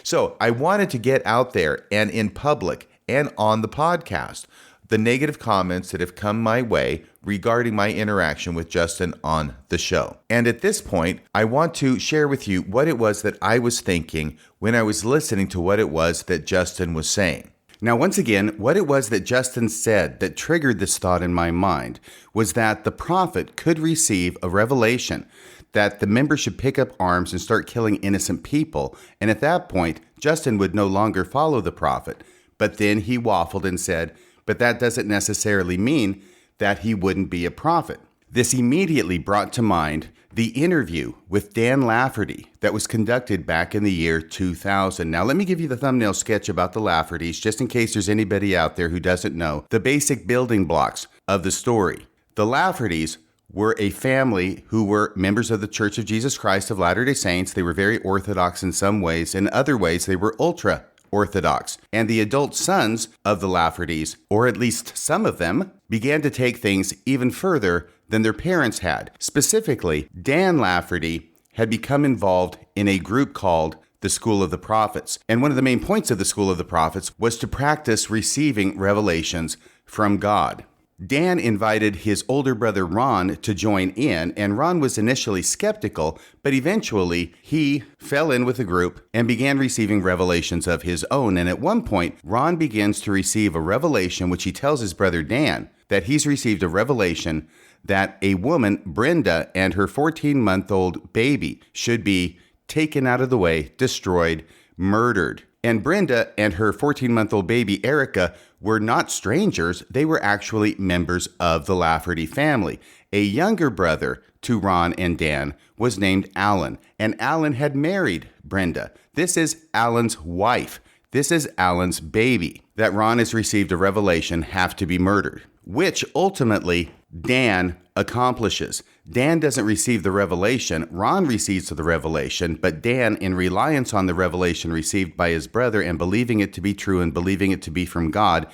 So I wanted to get out there and in public and on the podcast the negative comments that have come my way regarding my interaction with Justin on the show. And at this point, I want to share with you what it was that I was thinking when I was listening to what it was that Justin was saying. Now, once again, what it was that Justin said that triggered this thought in my mind was that the prophet could receive a revelation that the members should pick up arms and start killing innocent people. And at that point, Justin would no longer follow the prophet. But then he waffled and said, but that doesn't necessarily mean that he wouldn't be a prophet. This immediately brought to mind the interview with Dan Lafferty that was conducted back in the year 2000. Now, let me give you the thumbnail sketch about the Laffertys, just in case there's anybody out there who doesn't know the basic building blocks of the story. The Laffertys were a family who were members of the Church of Jesus Christ of Latter-day Saints. They were very orthodox in some ways. In other ways, they were ultra-orthodox. And the adult sons of the Laffertys, or at least some of them, began to take things even further than their parents had. Specifically, Dan Lafferty had become involved in a group called the School of the Prophets. And one of the main points of the School of the Prophets was to practice receiving revelations from God. Dan invited his older brother Ron to join in, and Ron was initially skeptical, but eventually he fell in with the group and began receiving revelations of his own. And at one point, Ron begins to receive a revelation, which he tells his brother Dan that he's received a revelation that a woman, Brenda, and her 14-month-old baby should be taken out of the way, destroyed, murdered. And Brenda and her 14-month-old baby, Erica, were not strangers. They were actually members of the Lafferty family. A younger brother to Ron and Dan was named Alan, and Alan had married Brenda. This is Alan's wife. This is Alan's baby that Ron has received a revelation have to be murdered, which ultimately Dan accomplishes. Dan doesn't receive the revelation. Ron receives the revelation, but Dan, in reliance on the revelation received by his brother and believing it to be true and believing it to be from God,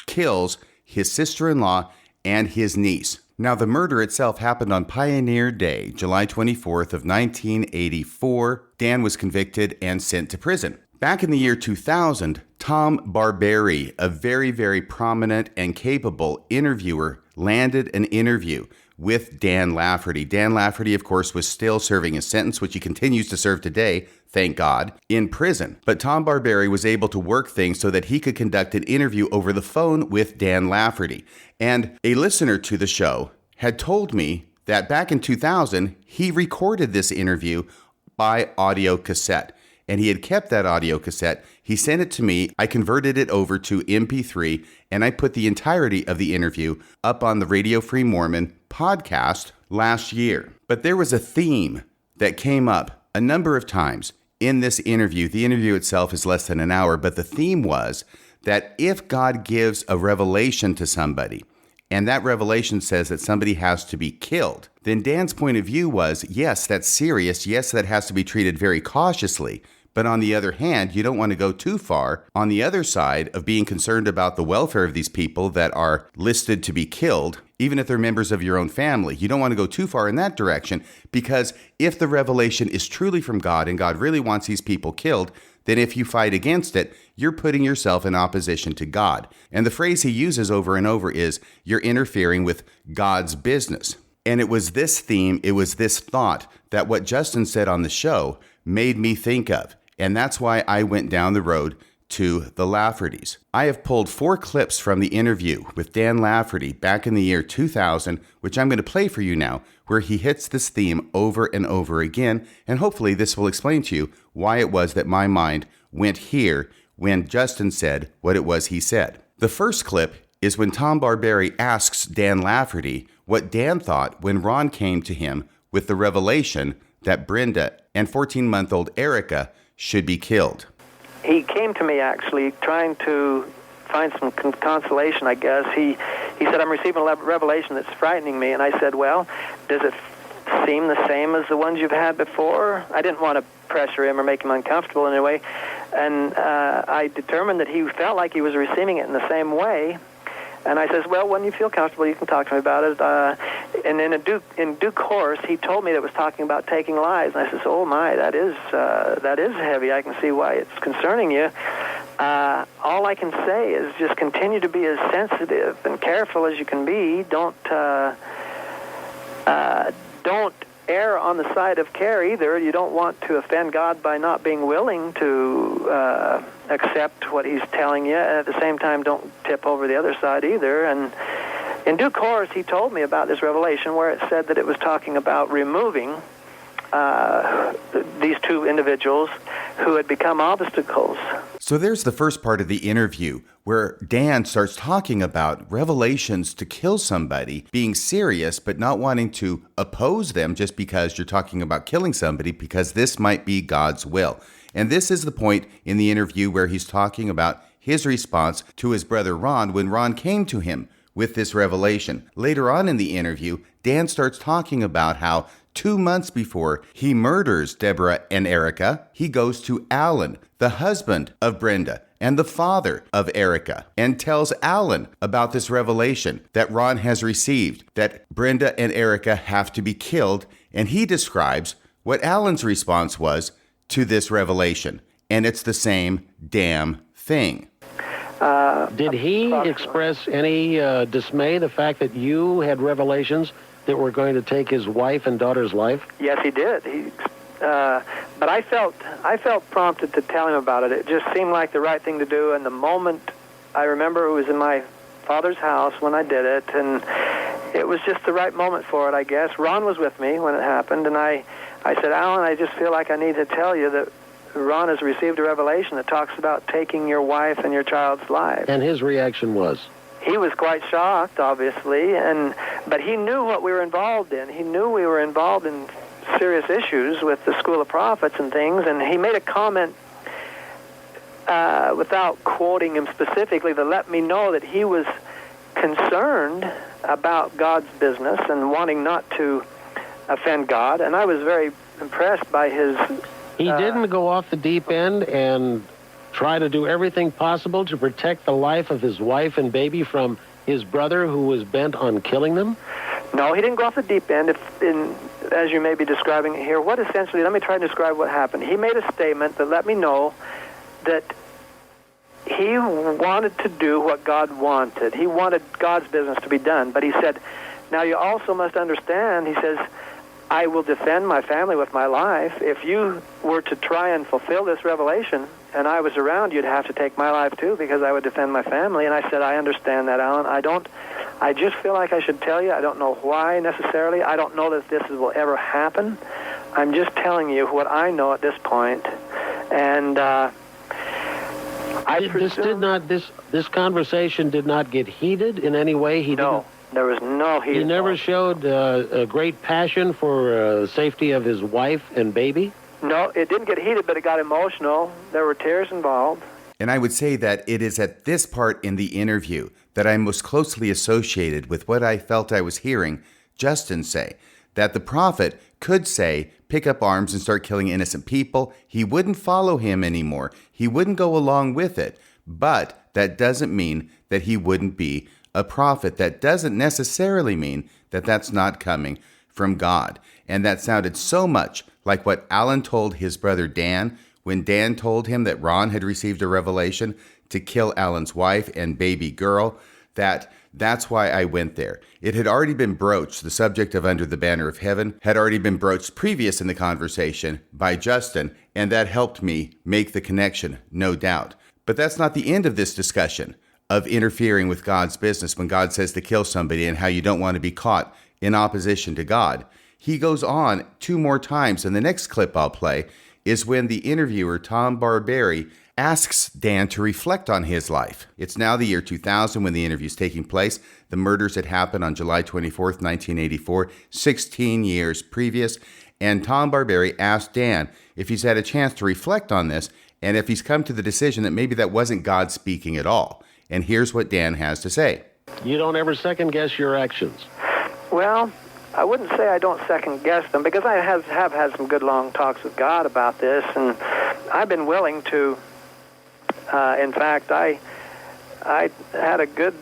kills his sister-in-law and his niece. Now, the murder itself happened on Pioneer Day, July 24th of 1984. Dan was convicted and sent to prison. Back in the year 2000, Tom Barberi, a very, very prominent and capable interviewer, landed an interview with Dan Lafferty. Dan Lafferty, of course, was still serving his sentence, which he continues to serve today, thank God, in prison. But Tom Barberi was able to work things so that he could conduct an interview over the phone with Dan Lafferty. And a listener to the show had told me that back in 2000, he recorded this interview by audio cassette. And he had kept that audio cassette. He sent it to me. I converted it over to MP3, and I put the entirety of the interview up on the Radio Free Mormon podcast last year. But there was a theme that came up a number of times in this interview. The interview itself is less than an hour, but the theme was that if God gives a revelation to somebody, and that revelation says that somebody has to be killed, then Dan's point of view was, yes, that's serious. Yes, that has to be treated very cautiously. But on the other hand, you don't want to go too far on the other side of being concerned about the welfare of these people that are listed to be killed, even if they're members of your own family. You don't want to go too far in that direction, because if the revelation is truly from God and God really wants these people killed, then if you fight against it, you're putting yourself in opposition to God. And the phrase he uses over and over is, you're interfering with God's business. And it was this theme, it was this thought that what Justin said on the show made me think of. And that's why I went down the road to the Laffertys. I have pulled 4 clips from the interview with Dan Lafferty back in the year 2000, which I'm going to play for you now, where he hits this theme over and over again. And hopefully this will explain to you why it was that my mind went here when Justin said what it was he said. The first clip is when Tom Barberi asks Dan Lafferty what Dan thought when Ron came to him with the revelation that Brenda and 14-month-old Erica should be killed. He came to me actually trying to find some consolation, I guess. He said, I'm receiving a revelation that's frightening me. And I said, well, does it seem the same as the ones you've had before? I didn't want to pressure him or make him uncomfortable in any way. And I determined that he felt like he was receiving it in the same way. And I says, well, when you feel comfortable, you can talk to me about it. And in due course, he told me that it was talking about taking lives. And I says, oh my, that is heavy. I can see why it's concerning you. All I can say is just continue to be as sensitive and careful as you can be. Don't err on the side of care either. You don't want to offend God by not being willing to accept what he's telling you. And at the same time, don't tip over the other side either. And in due course, he told me about this revelation where it said that it was talking about removing these 2 individuals who had become obstacles. So there's the first part of the interview where Dan starts talking about revelations to kill somebody, being serious, but not wanting to oppose them just because you're talking about killing somebody, because this might be God's will. And this is the point in the interview where he's talking about his response to his brother Ron when Ron came to him with this revelation. Later on in the interview, Dan starts talking about how 2 months before he murders Deborah and Erica, he goes to Alan, the husband of Brenda and the father of Erica, and tells Alan about this revelation that Ron has received, that Brenda and Erica have to be killed, and he describes what Alan's response was to this revelation, and it's the same damn thing. Did he express any dismay, the fact that you had revelations that were going to take his wife and daughter's life? Yes, he did. But I felt prompted to tell him about it. It just seemed like the right thing to do. And the moment, I remember it was in my father's house when I did it, and it was just the right moment for it, I guess. Ron was with me when it happened, and I said, Alan, I just feel like I need to tell you that Ron has received a revelation that talks about taking your wife and your child's life. And his reaction was? He was quite shocked, obviously, but he knew what we were involved in. He knew we were involved in serious issues with the School of Prophets and things, and he made a comment without quoting him specifically to let me know that he was concerned about God's business and wanting not to offend God, and I was very impressed by his... He didn't go off the deep end and try to do everything possible to protect the life of his wife and baby from his brother who was bent on killing them? No, he didn't go off the deep end, as you may be describing it here. Let me try and describe what happened. He made a statement that let me know that he wanted to do what God wanted. He wanted God's business to be done. But he said, now you also must understand, he says, I will defend my family with my life. If you were to try and fulfill this revelation and I was around, you'd have to take my life too, because I would defend my family. And I said, I understand that, Alan. I just feel like I should tell you. I don't know why necessarily. I don't know that this will ever happen. I'm just telling you what I know at this point. And this conversation did not get heated in any way? No. There was no heat. He never showed a great passion for the safety of his wife and baby? No, it didn't get heated, but it got emotional. There were tears involved. And I would say that it is at this part in the interview that I'm most closely associated with what I felt I was hearing Justin say, that the prophet could say, pick up arms and start killing innocent people. He wouldn't follow him anymore. He wouldn't go along with it. But that doesn't mean that he wouldn't be a prophet. That doesn't necessarily mean that that's not coming from God. And that sounded so much like what Alan told his brother Dan when Dan told him that Ron had received a revelation to kill Alan's wife and baby girl, that's why I went there. It had already been broached. The subject of Under the Banner of Heaven had already been broached previous in the conversation by Justin, and that helped me make the connection, no doubt. But that's not the end of this discussion of interfering with God's business when God says to kill somebody and how you don't want to be caught in opposition to God. He goes on 2 more times, and the next clip I'll play is when the interviewer, Tom Barberi, asks Dan to reflect on his life. It's now the year 2000 when the interview is taking place. The murders had happened on July 24th, 1984, 16 years previous, and Tom Barberi asked Dan if he's had a chance to reflect on this and if he's come to the decision that maybe that wasn't God speaking at all. And here's what Dan has to say. You don't ever second-guess your actions? Well, I wouldn't say I don't second-guess them, because I have had some good long talks with God about this, and I've been willing to. In fact, I had a good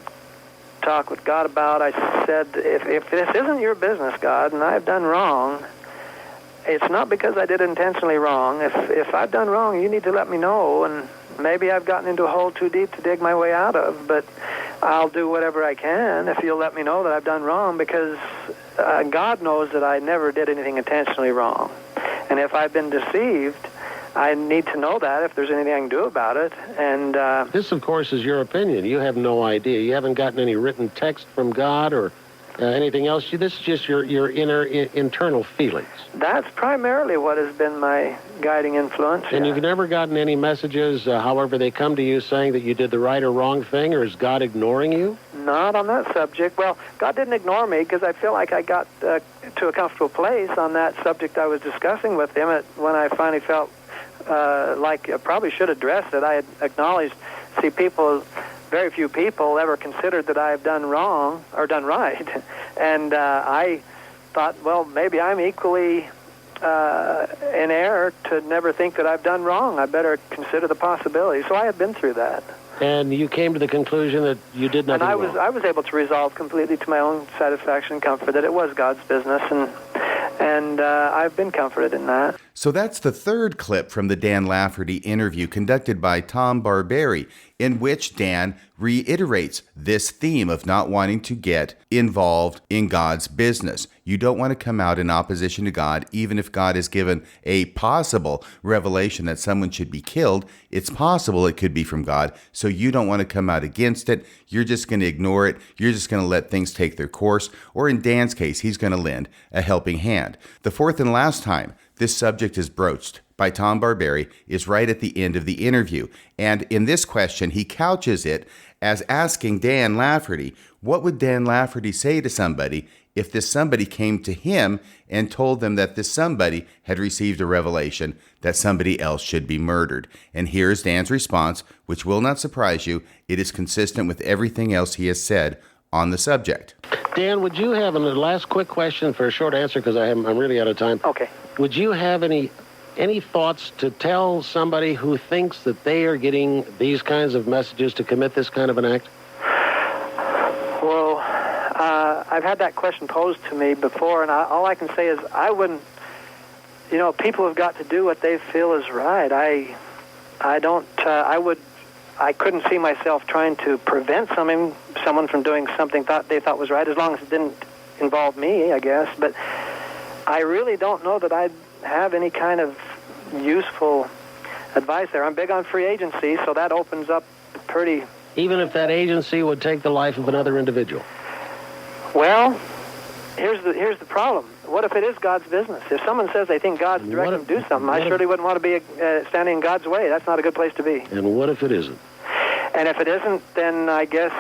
talk with God about, I said, if this isn't your business, God, and I've done wrong, it's not because I did intentionally wrong. If I've done wrong, you need to let me know, and maybe I've gotten into a hole too deep to dig my way out of, but I'll do whatever I can if you'll let me know that I've done wrong, because God knows that I never did anything intentionally wrong. And if I've been deceived, I need to know that if there's anything I can do about it. And this, of course, is your opinion. You have no idea. You haven't gotten any written text from God or Anything else? This is just your internal feelings. That's primarily what has been my guiding influence. And yeah. you've never gotten any messages, however they come to you, saying that you did the right or wrong thing, or is God ignoring you? Not on that subject. Well, God didn't ignore me because I feel like I got to a comfortable place on that subject I was discussing with him when I finally felt like I probably should address it. I had acknowledged, very few people ever considered that I have done wrong or done right. And I thought, well, maybe I'm equally in error to never think that I've done wrong. I better consider the possibility. So I have been through that. And you came to the conclusion that you did nothing wrong. And I was able to resolve completely to my own satisfaction and comfort that it was God's business, and I've been comforted in that. So that's the third clip from the Dan Lafferty interview conducted by Tom Barberi, in which Dan reiterates this theme of not wanting to get involved in God's business. You don't want to come out in opposition to God, even if God has given a possible revelation that someone should be killed. It's possible it could be from God, so you don't want to come out against it. You're just going to ignore it. You're just going to let things take their course, or in Dan's case, he's going to lend a helping hand. The fourth and last time this subject is broached by Tom Barberi is right at the end of the interview. And in this question, he couches it as asking Dan Lafferty, what would Dan Lafferty say to somebody if this somebody came to him and told them that this somebody had received a revelation that somebody else should be murdered? And here's Dan's response, which will not surprise you. It is consistent with everything else he has said on the subject. Dan, would you have a last quick question for a short answer, because I'm really out of time. Okay. Would you have any thoughts to tell somebody who thinks that they are getting these kinds of messages to commit this kind of an act? Well, I've had that question posed to me before, and all I can say is I wouldn't, people have got to do what they feel is right. I couldn't see myself trying to prevent someone from doing something they thought was right, as long as it didn't involve me, I guess. But I really don't know that I'd have any kind of useful advice there. I'm big on free agency, so that opens up pretty... Even if that agency would take the life of another individual? Well, here's the problem. What if it is God's business? If someone says they think God's directing them to do something, I surely wouldn't want to be standing in God's way. That's not a good place to be. And what if it isn't? And if it isn't, then I guess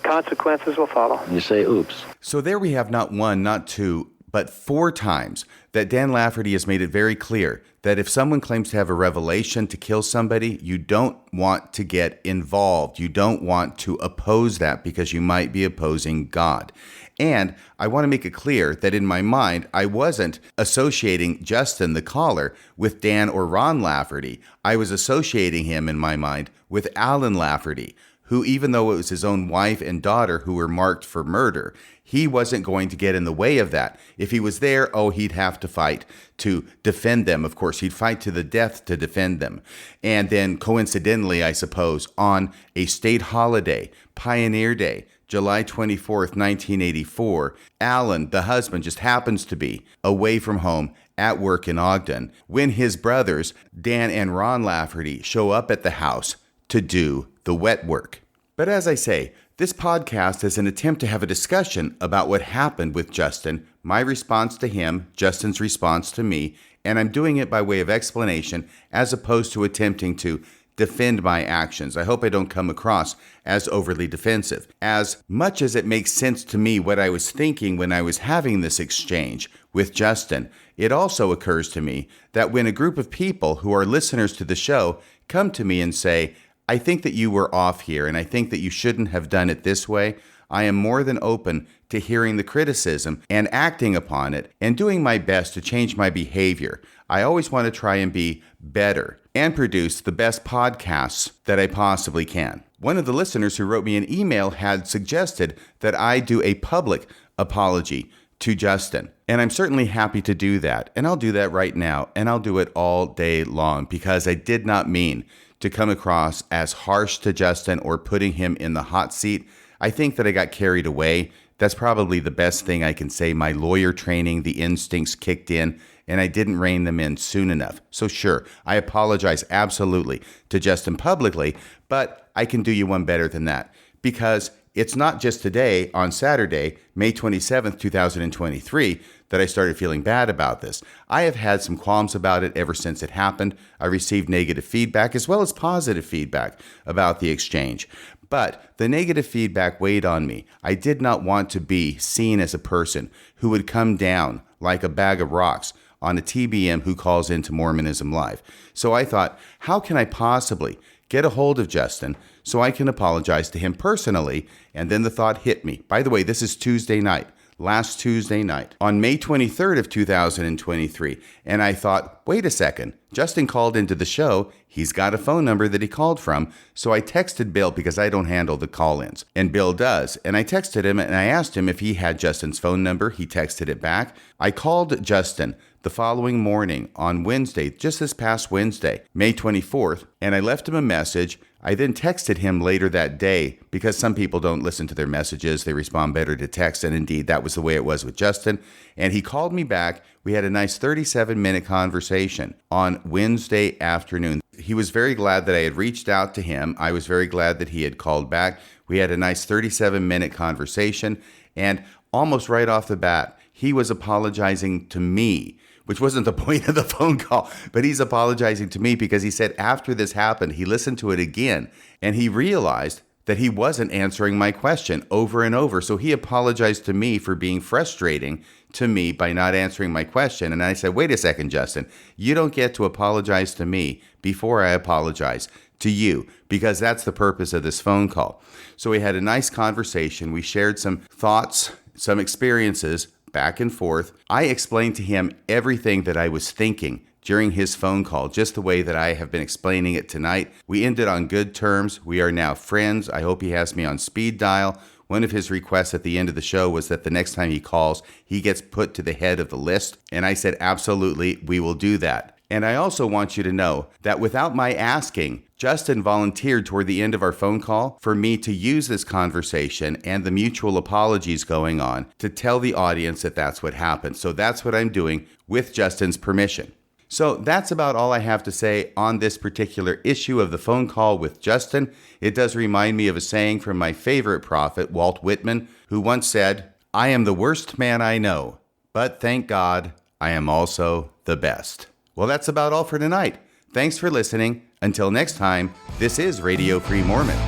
consequences will follow. You say, oops. So there we have not one, not two, but 4 times that Dan Lafferty has made it very clear that if someone claims to have a revelation to kill somebody, you don't want to get involved. You don't want to oppose that because you might be opposing God. And I want to make it clear that in my mind, I wasn't associating Justin, the caller, with Dan or Ron Lafferty. I was associating him in my mind with Alan Lafferty, who, even though it was his own wife and daughter who were marked for murder, he wasn't going to get in the way of that. If he was there, he'd have to fight to defend them. Of course, he'd fight to the death to defend them. And then coincidentally, I suppose, on a state holiday, Pioneer Day, July 24th, 1984, Alan, the husband, just happens to be away from home at work in Ogden when his brothers, Dan and Ron Lafferty, show up at the house to do the wet work. But as I say, this podcast is an attempt to have a discussion about what happened with Justin, my response to him, Justin's response to me, and I'm doing it by way of explanation as opposed to attempting to defend my actions. I hope I don't come across as overly defensive. As much as it makes sense to me what I was thinking when I was having this exchange with Justin, it also occurs to me that when a group of people who are listeners to the show come to me and say, I think that you were off here, and I think that you shouldn't have done it this way, I am more than open to hearing the criticism and acting upon it and doing my best to change my behavior. I always want to try and be better and produce the best podcasts that I possibly can. One of the listeners who wrote me an email had suggested that I do a public apology to Justin, and I'm certainly happy to do that, and I'll do that right now, and I'll do it all day long because I did not mean to come across as harsh to Justin or putting him in the hot seat. I think that I got carried away. That's probably the best thing I can say. My lawyer training, the instincts kicked in, and I didn't rein them in soon enough. So sure, I apologize absolutely to Justin publicly, but I can do you one better than that. Because it's not just today, on Saturday, May 27th, 2023, that I started feeling bad about this. I have had some qualms about it ever since it happened. I received negative feedback as well as positive feedback about the exchange. But the negative feedback weighed on me. I did not want to be seen as a person who would come down like a bag of rocks on a TBM who calls into Mormonism Live. So I thought, how can I possibly get a hold of Justin so I can apologize to him personally? And then the thought hit me. By the way, this is Tuesday night. Last Tuesday night, on May 23rd of 2023. And I thought, wait a second, Justin called into the show. He's got a phone number that he called from. So I texted Bill because I don't handle the call-ins. And Bill does. And I texted him and I asked him if he had Justin's phone number. He texted it back. I called Justin the following morning on Wednesday, just this past Wednesday, May 24th, and I left him a message. I then texted him later that day because some people don't listen to their messages. They respond better to text. And indeed, that was the way it was with Justin. And he called me back. We had a nice 37-minute conversation on Wednesday afternoon. He was very glad that I had reached out to him. I was very glad that he had called back. We had a nice 37-minute conversation. And almost right off the bat, he was apologizing to me, which wasn't the point of the phone call, but he's apologizing to me because he said after this happened, he listened to it again and he realized that he wasn't answering my question over and over. So he apologized to me for being frustrating to me by not answering my question. And I said, wait a second, Justin, you don't get to apologize to me before I apologize to you, because that's the purpose of this phone call. So we had a nice conversation. We shared some thoughts, some experiences, back and forth. I explained to him everything that I was thinking during his phone call, just the way that I have been explaining it tonight. We ended on good terms. We are now friends. I hope he has me on speed dial. One of his requests at the end of the show was that the next time he calls, he gets put to the head of the list. And I said, absolutely, we will do that. And I also want you to know that without my asking, Justin volunteered toward the end of our phone call for me to use this conversation and the mutual apologies going on to tell the audience that that's what happened. So that's what I'm doing with Justin's permission. So that's about all I have to say on this particular issue of the phone call with Justin. It does remind me of a saying from my favorite prophet, Walt Whitman, who once said, "I am the worst man I know, but thank God I am also the best." Well, that's about all for tonight. Thanks for listening. Until next time, this is Radio Free Mormon,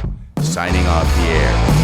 signing off the air.